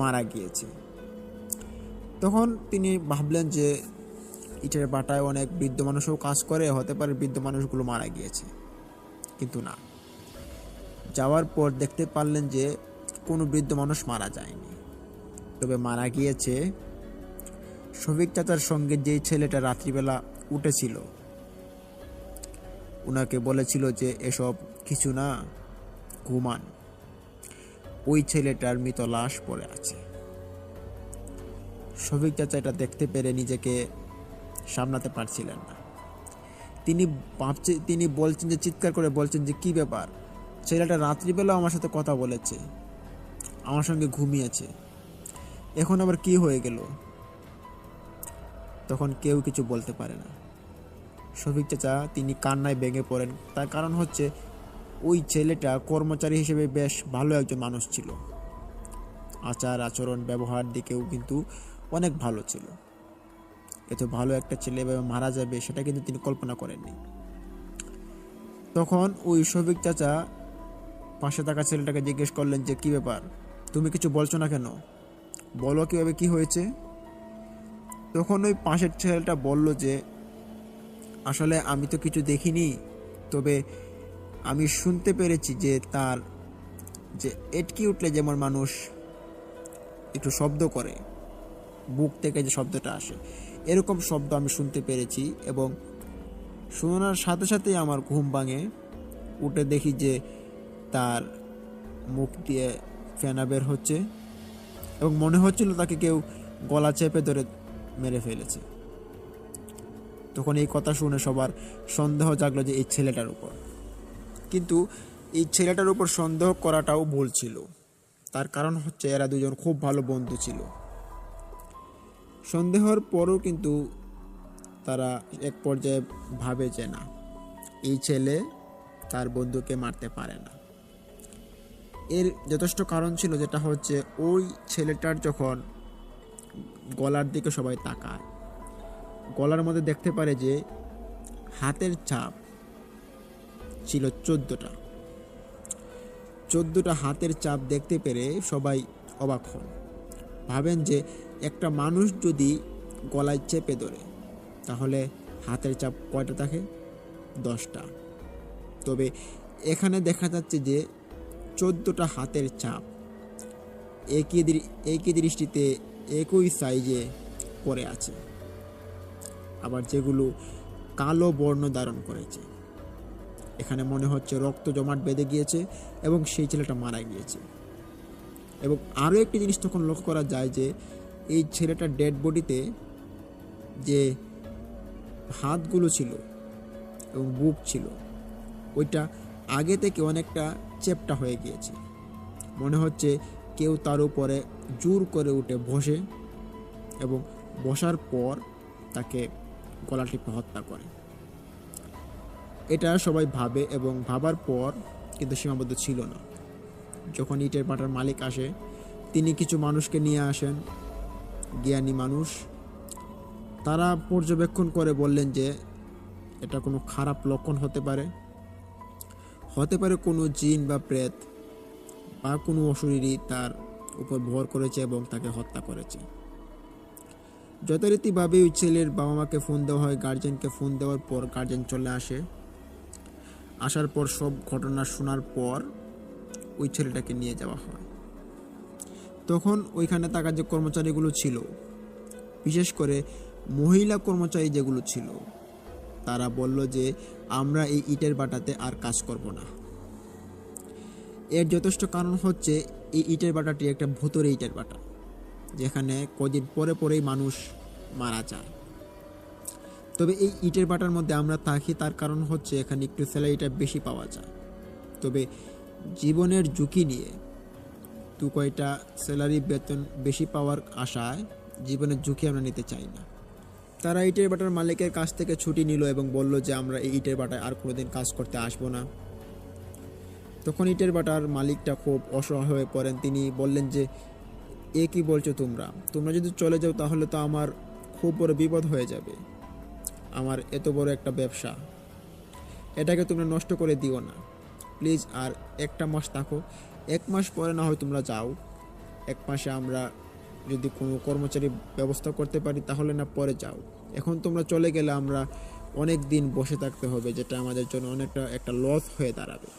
মারা গিয়েছে। তখন তিনি ভাবলেন যে ইটের বাটায় অনেক বৃদ্ধ মানুষও কাজ করে, হতে পারে বৃদ্ধ মানুষগুলো মারা গিয়েছে, কিন্তু না। যাওয়ার পর দেখতে পারলেন যে কোনো বৃদ্ধ মানুষ মারা যায়নি, তবে মারা গিয়েছে শফিক চাচার সঙ্গে যেই ছেলেটা রাত্রিবেলা উঠেছিল, ওনাকে বলেছিল যে এসব কিছু না, ঘুমান। ওই ছেলেটার মৃত লাশ পড়ে আছে। শফিক চাচা এটা দেখতে পেরে নিজেকে সামলাতে পারছিলেন না। তিনি বলছেন যে, চিৎকার করে বলছেন যে কী ব্যাপার, ছেলেটা রাত্রিবেলা আমার সাথে কথা বলেছে, আমার সঙ্গে ঘুমিয়েছে, এখন আবার কি হয়ে গেল? তখন কেউ কিছু বলতে পারে না। শফিক চাচা তিনি কান্নায় ভেঙে পড়েন। তার কারণ হচ্ছে ওই ছেলেটা কর্মচারী হিসেবে বেশ ভালো একজন মানুষ ছিল, আচার আচরণ ব্যবহার দিকেও কিন্তু অনেক ভালো ছিল। এত ভালো একটা ছেলে এভাবে মারা যাবে সেটা কিন্তু তিনি কল্পনা করেননি। তখন ওই শফিক চাচা পাশে থাকা ছেলেটাকে জিজ্ঞেস করলেন যে কী ব্যাপার, তুমি কিছু বলছো না কেন, বলো কীভাবে কি হয়েছে। তখন ওই পাশের ছেলেটা বলল যে আসলে আমি তো কিছু দেখিনি, তবে আমি শুনতে পেরেছি যে তার যে এটকি উঠলে যেমন মানুষ একটু শব্দ করে, বুক থেকে যে শব্দটা আসে, এরকম শব্দ আমি শুনতে পেরেছি, এবং শোনার সাথে সাথেই আমার ঘুম ভাঙে। উঠে দেখি যে তার মুখ দিয়ে ফেনা বের হচ্ছে, এবং মনে হচ্ছিল তাকে কেউ গলা চেপে ধরে মেরে ফেলেছে। তখন এই কথা শুনে সবার সন্দেহ জাগলো যে এই ছেলেটার উপর, কিন্তু এই ছেলেটার উপর সন্দেহ করাটাও ভুল ছিল। তার কারণ হচ্ছে এরা দুজন খুব ভালো বন্ধু ছিল। সন্দেহের পরও কিন্তু তারা এক পর্যায়ে ভাবে যে না, এই ছেলে তার বন্ধুকে মারতে পারে না। এর যথেষ্ট কারণ ছিল, যেটা হচ্ছে ওই ছেলেটার যখন গলার দিকে সবাই তাকায়, গলার মধ্যে দেখতে পারে যে হাতের ছাপ ছিল 14টা হাতের ছাপ দেখতে পেরে সবাই অবাক হন। ভাবেন যে একটা মানুষ যদি গলায় চেপে ধরে তাহলে হাতের ছাপ কয়টা থাকে? 10টা। তবে এখানে দেখা যাচ্ছে যে 14টা হাতের ছাপ একই দৃষ্টিতে একই সাইজে পড়ে আছে, আবার যেগুলো কালো বর্ণ ধারণ করেছে। এখানে মনে হচ্ছে রক্ত জমাট বেঁধে গিয়েছে এবং সেই ছেলেটা মারা গিয়েছে। এবং আরও একটি জিনিস তখন লক্ষ্য করা যায় যে এই ছেলেটার ডেড বডিতে যে হাতগুলো ছিল এবং বুক ছিল, ওইটা আগে থেকে অনেকটা চেপটা হয়ে গিয়েছে। মনে হচ্ছে কেউ তার উপরে জোর করে উঠে বসে এবং বসার পর তাকে গলা টিপে হত্যা করে। এটা সবাই ভাবে, এবং ভাবার পর কিন্তু সীমাবদ্ধ ছিল না। যখন ইটের ভাটার মালিক আসে, তিনি কিছু মানুষকে নিয়ে আসেন, জ্ঞানী মানুষ। তারা পর্যবেক্ষণ করে বললেন যে এটা কোনো খারাপ লক্ষণ হতে পারে, কোনো জিন বা প্রেত বা কোনো অশরীরী তার উপর ভর করেছে এবং তাকে হত্যা করেছে। যথারীতিভাবে ওই ছেলের বাবা মাকে ফোন দেওয়া হয়। গার্জেনকে ফোন দেওয়ার পর গার্জেন চলে আসে। আসার পর সব ঘটনা শোনার পর ওই ছেলেটাকে নিয়ে যাওয়া হয়। তখন ওইখানে থাকা যে কর্মচারীগুলো ছিল, বিশেষ করে মহিলা কর্মচারী যেগুলো ছিল, তারা বলল যে আমরা এই ইটের বাটাতে আর কাজ করব না। এর যথেষ্ট কারণ হচ্ছে এই ইটের বাটাটি একটা ভূতুরে ইটের বাটা, যেখানে কদিন পরে পরেই মানুষ মারা যায়। তবে এই ইটের বাটার মধ্যে আমরা থাকি, তার কারণ হচ্ছে এখানে একটু স্যালারিটা বেশি পাওয়া যায়। তবে জীবনের ঝুঁকি নিয়ে দু কয়টা স্যালারি বেতন বেশি পাওয়ার আশায় জীবনের ঝুঁকি আমরা নিতে চাই না। তারা ইটের বাটার মালিকের কাছ থেকে ছুটি নিল এবং বলল যে আমরা এই ইটের বাটায় আর কোনোদিন কাজ করতে আসবো না। তখন ইটের বাটার মালিকটা খুব অসহায় হয়ে পড়েন। তিনি বললেন যে এ কি বলছো তোমরা যদি চলে যাও তাহলে তো আমার খুব বড় বিপদ হয়ে যাবে। আমার এত বড় একটা ব্যবসা, এটাকে তোমরা নষ্ট করে দিও না প্লিজ। আর একটা মাস থাকো, 1 মাস পরে না হয় তোমরা যাও। 1 মাসে আমরা যদি কোনো কর্মচারী ব্যবস্থা করতে পারি তাহলে না পরে যাও। এখন তোমরা চলে গেলে আমরা অনেক দিন বসে থাকতে হবে, যেটা আমাদের জন্য অনেকটা একটা লস হয়ে দাঁড়াবে।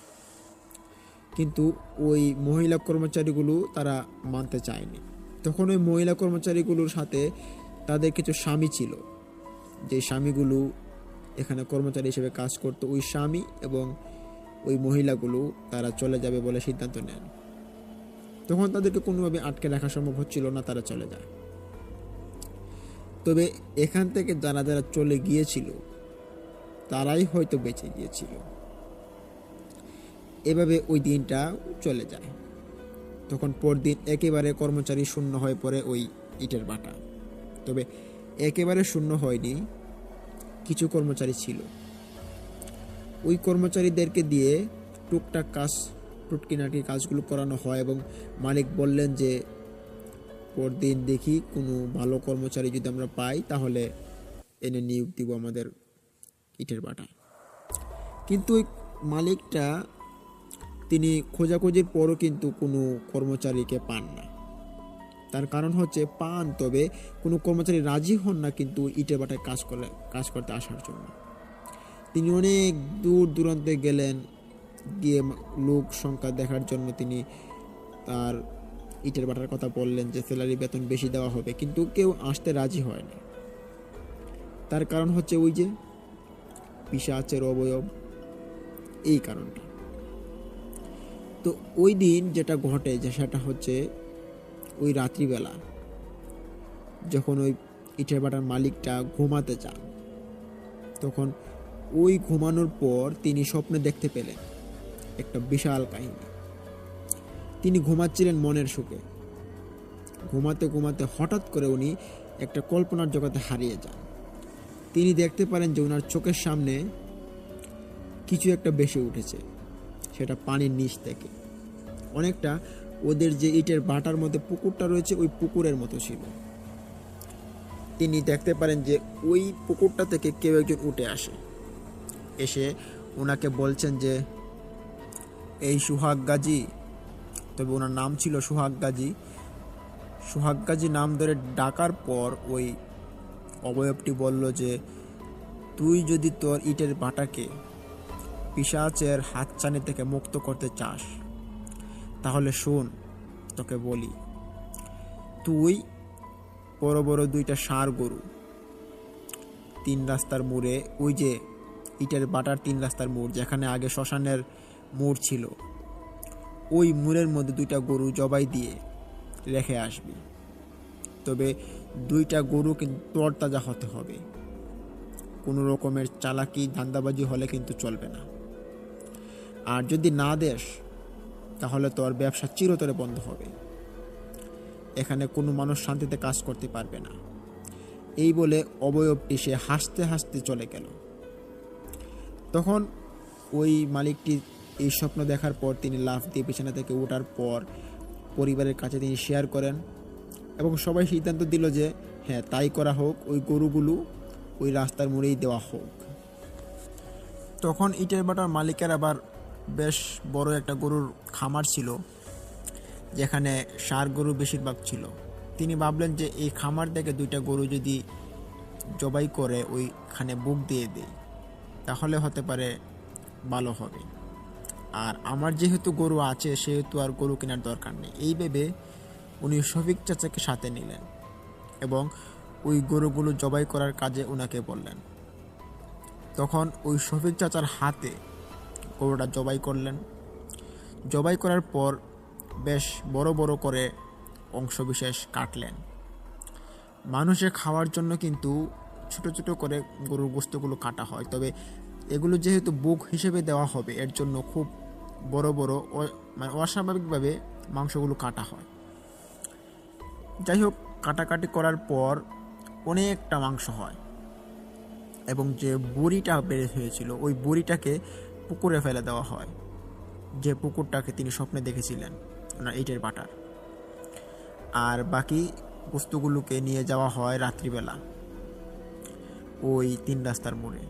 কিন্তু ওই মহিলা কর্মচারীগুলো তারা মানতে চায়নি। তখন ওই মহিলা কর্মচারীগুলোর সাথে তাদের কিছু স্বামী ছিল, যে স্বামীগুলো এখানে কর্মচারী হিসেবে কাজ করতো। ওই স্বামী এবং ওই মহিলাগুলো তারা চলে যাবে বলে সিদ্ধান্ত নেন। তখন তাদেরকে কোনোভাবে আটকে রাখা সম্ভব হচ্ছিল না, তারা চলে যায়। তবে এখান থেকে যারা যারা চলে গিয়েছিল তারাই হয়তো বেঁচে গিয়েছিল। এভাবে ওই দিনটা চলে যায়। তখন পরদিন একেবারে কর্মচারী শূন্য হয়ে পড়ে ওই ইটের ভাটা। তবে একেবারে শূন্য হয়নি, কিছু কর্মচারী ছিল। ওই কর্মচারীদেরকে দিয়ে টুকটাক কাজ, টুটকিনাটি কাজগুলো করানো হয় এবং মালিক বললেন যে পরদিন দেখি কোনো ভালো কর্মচারী যদি আমরা পাই তাহলে এনে নিয়োগ দিব আমাদের ইটের ভাটায়। কিন্তু ওই মালিকটা তিনি খোঁজাখুঁজির পরও কিন্তু কোনো কর্মচারীকে পান না। তার কারণ হচ্ছে পান, তবে কোনো কর্মচারী রাজি হন না কিন্তু ইটের ভাটায় কাজ করতে আসার জন্য। তিনি অনেক দূর দূরান্তে গেলেন, গিয়ে লোক সংখ্যা দেখার জন্য তিনি তার ইটের ভাটার কথা বললেন যে স্যালারি বেতন বেশি দেওয়া হবে, কিন্তু কেউ আসতে রাজি হয় না। তার কারণ হচ্ছে ওই যে পিশাচের অবয়ব, এই কারণটা। তো ওই দিন যেটা ঘটে যে সেটা হচ্ছে ওই রাত্রিবেলা যখন ওই ইটের ভাটার মালিকটা ঘুমাতে যান, তখন ওই ঘুমানোর পর তিনি স্বপ্নে দেখতে পেলেন একটা বিশাল কাহিনী। তিনি ঘুমাচ্ছিলেন মনের সুখে। ঘুমাতে ঘুমাতে হঠাৎ করে উনি একটা কল্পনার জগতে হারিয়ে যান। তিনি দেখতে পারেন যে ওনার চোখের সামনে কিছু একটা ভেসে উঠেছে, সেটা পানির নিচ থেকে। অনেকটা ওদের যে ইটের ভাটার মধ্যে পুকুরটা রয়েছে ওই পুকুরের মতো ছিল। তিনি দেখতে পারেন যে ওই পুকুরটা থেকে কেউ একজন উঠে আসে, এসে ওনাকে বলছেন যে এই সোহাগ গাজী, তবে ওনার নাম ছিল সোহাগ গাজী। সোহাগ গাজী নাম ধরে ডাকার পর ওই অবয়বটি বলল যে তুই যদি তোর ইটের ভাটাকে পিশাচের হাতছানি থেকে মুক্ত করতে চাস তাহলে শোন, তোকে বলি, তুই বড় বড় 2টা ষাঁড় গরু 3 রাস্তার মোড়ে, ওই যে ইটের ভাটার 3 রাস্তার মোড় যেখানে আগে শ্মশানের মোড় ছিল, ওই মোড়ের মধ্যে 2টা গরু জবাই দিয়ে রেখে আসবি। তবে 2টা গরু কিন্তু তরতাজা হতে হবে, কোনো রকমের চালাকি ধান্দাবাজি হলে কিন্তু চলবে না। আর যদি না দেস তাহলে তোর ব্যবসা চিরতরে বন্ধ হবে, এখানে কোনো মানুষ শান্তিতে কাজ করতে পারবে না। এই বলে অবয়বটি সে হাসতে হাসতে চলে গেল। তখন ওই মালিকটি এই স্বপ্ন দেখার পর তিনি লাফ দিয়ে বিছানা থেকে ওঠার পর পরিবারের কাছে তিনি শেয়ার করেন এবং সবাই সিদ্ধান্ত দিল যে হ্যাঁ তাই করা হোক, ওই গরুগুলো ওই রাস্তার মোড়েই দেওয়া হোক। তখন ইটের ভাটার মালিকের আবার বেশ বড় একটা গরুর খামার ছিল, যেখানে ষাঁড় গরু বেশিরভাগ ছিল। তিনি ভাবলেন যে এই খামার থেকে 2টা গরু যদি জবাই করে ওইখানে বুক দিয়ে দেয় তাহলে হতে পারে ভালো হবে। আর আমার যেহেতু গরু আছে সেহেতু আর গরু কেনার দরকার নেই। এই ভেবে উনি শফিক চাচাকে সাথে নিলেন এবং ওই গরুগুলো জবাই করার কাজে ওনাকে বললেন। তখন ওই শফিক চাচার হাতে গরুটা জবাই করলেন। জবাই করার পর বেশ বড় বড় করে অংশবিশেষ কাটলেন। মানুষের খাওয়ার জন্য কিন্তু ছোট ছোট করে গরুর গোস্তগুলো কাটা হয়, তবে এগুলো যেহেতু বুক হিসেবে দেওয়া হবে এর জন্য খুব বড় বড় মানে অস্বাভাবিকভাবে মাংসগুলো কাটা হয়। যাই হোক, কাটাকাটি করার পর অনেকটা মাংস হয় এবং যে বুড়িটা বের হয়েছিল ওই বুড়িটাকে পুকুরে ফেলে দেওয়া হয়, যে পুকুরটাকে তিনি স্বপ্নে দেখেছিলেন ওনার ইটের ভাটার। আর বাকি বস্তুগুলোকে নিয়ে যাওয়া হয় রাত্রিবেলা ওই 3 রাস্তার মোড়ে।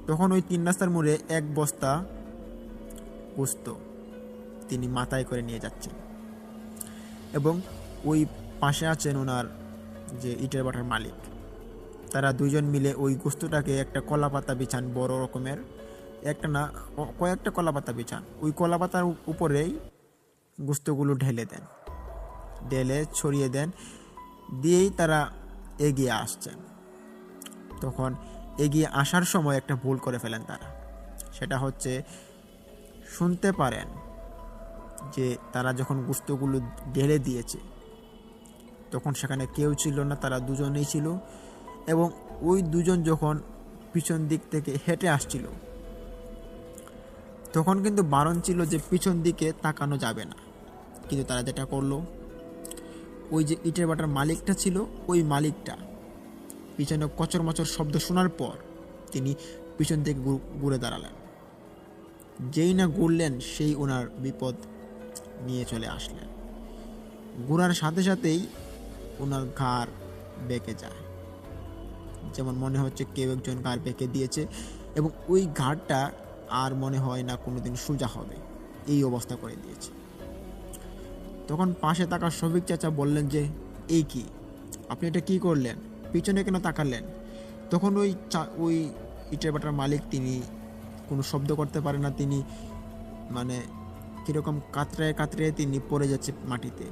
তখন ওই 3 রাস্তার মোড়ে 1 বস্তা গোস্ত তিনি মাথায় করে নিয়ে যাচ্ছেন এবং ওই পাশে আছেন ওনার যে ইটের ভাটার মালিক। তারা 2জন মিলে ওই গোস্তটাকে একটা কলাপাতা বিছান, বড় রকমের একটা না কয়েকটা কলাপাতা বিছান, ওই কলাপাতার উপরেই গোস্তগুলো ঢেলে ছড়িয়ে দেন, দিয়েই তারা এগিয়ে আসছেন। তখন এগিয়ে আসার সময় একটা ভুল করে ফেলেন তারা। সেটা হচ্ছে শুনতে পারেন যে তারা যখন গোস্তগুলো ঢেলে দিয়েছে তখন সেখানে কেউ ছিল না, তারা 2জনেই ছিল এবং ওই 2জন যখন পিছন দিক থেকে হেঁটে আসছিল তখন কিন্তু বারণ ছিল যে পিছন দিকে তাকানো যাবে না। কিন্তু তারা যেটা করলো, ওই যে ইটের ভাটার মালিকটা ছিল ওই মালিকটা পিছনে কচর মচর শব্দ শোনার পর তিনি পিছন থেকে ঘুরে দাঁড়ালেন। যেই না ঘুরলেন সেই ওনার বিপদ নিয়ে চলে আসলেন। ঘোরার সাথে সাথেই ওনার ঘাড় বেঁকে যায়, যেমন মনে হচ্ছে কেউ একজন ঘাড় বেঁকে দিয়েছে এবং ওই ঘাড়টা আর মনে হয় না কোনোদিন সোজা হবে, এই অবস্থা করে দিয়েছে। তখন পাশে থাকা শফিক চাচা বললেন যে এই কি, আপনি এটা কি করলেন, পিছনে কেন তাকালেন? তখন ওই ইটের ভাটার মালিক তিনি কোনো শব্দ করতে পারে না, তিনি মানে কীরকম কাতরায় তিনি পড়ে যাচ্ছে মাটিতে।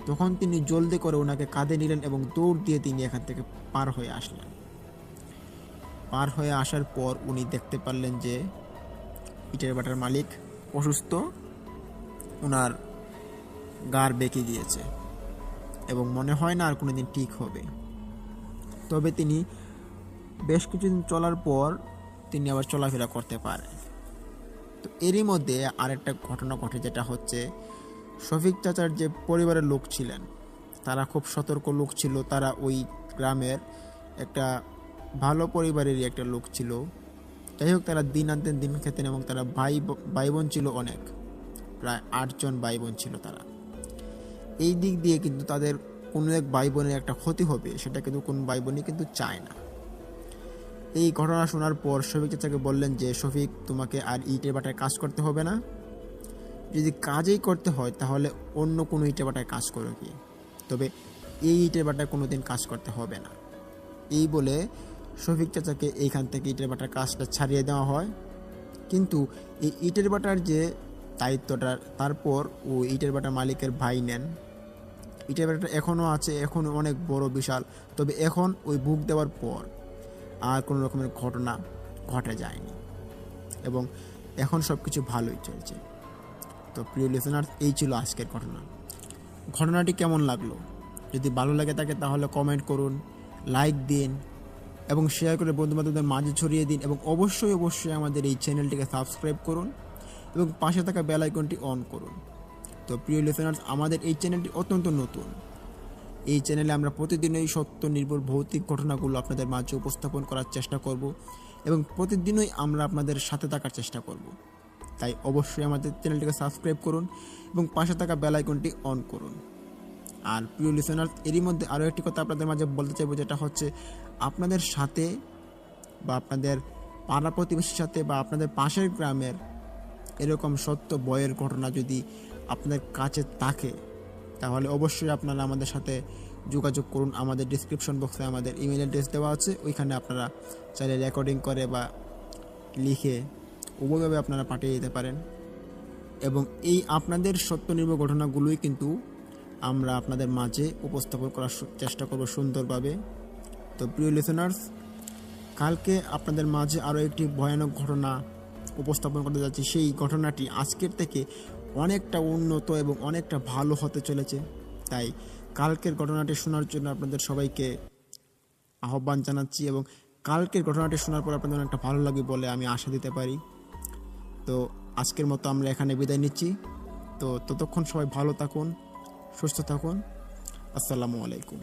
তখন তিনি জলদি করে ওনাকে কাঁধে নিলেন এবং দৌড় দিয়ে তিনি এখান থেকে পার হয়ে আসলেন। পার হয়ে আসার পর উনি দেখতে পারলেন যে ইটের ভাটার মালিক অসুস্থ, ওনার ঘাড় বেঁকে গিয়েছে এবং মনে হয় না আর কোনোদিন ঠিক হবে। তবে তিনি বেশ কিছুদিন চলার পর তিনি আবার চলাফেরা করতে পারেন। তো এরই মধ্যে আরেকটা ঘটনা ঘটে, যেটা হচ্ছে শফিক চাচার যে পরিবারের লোক ছিলেন তারা খুব সতর্ক লোক ছিল। তারা ওই গ্রামের একটা ভালো পরিবারেরই একটা লোক ছিল। যাই হোক, তারা দিন আনতেন দিন খেতেন এবং তারা ভাই বোন ছিল অনেক, প্রায় 8 জন ভাই বোন ছিল তারা। এই দিক দিয়ে কিন্তু তাদের কোনো এক ভাই বোনের একটা ক্ষতি হবে সেটা কিন্তু কোন ভাই বোনই কিন্তু চায় না। এই ঘটনা শোনার পর শফিক চাচাকে বললেন যে শফিক, তোমাকে আর ইটের ভাটায় কাজ করতে হবে না, যদি কাজই করতে হয় তাহলে অন্য কোনো ইটের ভাটায় কাজ করো কি, তবে এই ইটের ভাটায় কোনো দিন কাজ করতে হবে না। এই বলে শফিক চাচাকে এইখান থেকে ইটের ভাটার কাজটা ছাড়িয়ে দেওয়া হয়। কিন্তু এই ইটের ভাটার যে দায়িত্বটা তারপর ওই ইটের ভাটার মালিকের ভাই নেন। ইটের ভাটাটা এখনও আছে, এখনও অনেক বড় বিশাল, তবে এখন ওই বুক দেওয়ার পর আর কোনো রকমের ঘটনা ঘটে যায়নি এবং এখন সব কিছু ভালোই চলছে। তো প্রিয় লিসেনার, এই ছিল আজকের ঘটনাটি কেমন লাগলো? যদি ভালো লাগে থাকে তাহলে কমেন্ট করুন, লাইক দিন এবং শেয়ার করে বন্ধুবান্ধবদের মাঝে ছড়িয়ে দিন এবং অবশ্যই আমাদের এই চ্যানেলটিকে সাবস্ক্রাইব করুন এবং পাশে থাকা বেল আইকনটি অন করুন। তো প্রিয় লিসেনার্স, আমাদের এই চ্যানেলটি অত্যন্ত নতুন। এই চ্যানেলে আমরা প্রতিদিনই সত্য নির্ভর ভৌতিক ঘটনাগুলো আপনাদের মাঝে উপস্থাপন করার চেষ্টা করব এবং প্রতিদিনই আমরা আপনাদের সাথে থাকার চেষ্টা করব। তাই অবশ্যই আমাদের চ্যানেলটিকে সাবস্ক্রাইব করুন এবং পাশে থাকা বেল আইকনটি অন করুন। আর প্রিয় লিসেনার্স, এরই মধ্যে আরও একটি কথা আপনাদের মাঝে বলতে চাইব, যেটা হচ্ছে আপনাদের সাথে বা আপনাদের পাড়া প্রতিবেশীর সাথে বা আপনাদের পাশের গ্রামের এরকম সত্য বয়ের ঘটনা যদি আপনাদের কাছে থাকে, তাহলে অবশ্যই আপনারা আমাদের সাথে যোগাযোগ করুন। আমাদের ডিসক্রিপশন বক্সে আমাদের ইমেল অ্যাড্রেস দেওয়া আছে, ওইখানে আপনারা চাইলে রেকর্ডিং করে বা লিখে উভয়ভাবে আপনারা পাঠিয়ে দিতে পারেন। এবং এই আপনাদের সত্য নির্ভর ঘটনাগুলোই কিন্তু আমরা আপনাদের মাঝে উপস্থাপন করার চেষ্টা করব সুন্দরভাবে। তো প্রিয় লিসেনার্স, কালকে আপনাদের মাঝে আরও একটি ভয়ানক ঘটনা উপস্থাপন করতে যাচ্ছি। সেই ঘটনাটি আজকের থেকে অনেকটা উন্নত এবং অনেকটা ভালো হতে চলেছে। তাই কালকের ঘটনাটি শোনার জন্য আপনাদের সবাইকে আহ্বান জানাচ্ছি, এবং কালকের ঘটনাটি শোনার পর আপনাদের অনেকটা ভালো লাগে বলে আমি আশা দিতে পারি। তো আজকের মতো আমরা এখানে বিদায় নিচ্ছি। তো ততক্ষণ সবাই ভালো থাকুন, সুস্থ থাকুন। আসসালামু আলাইকুম।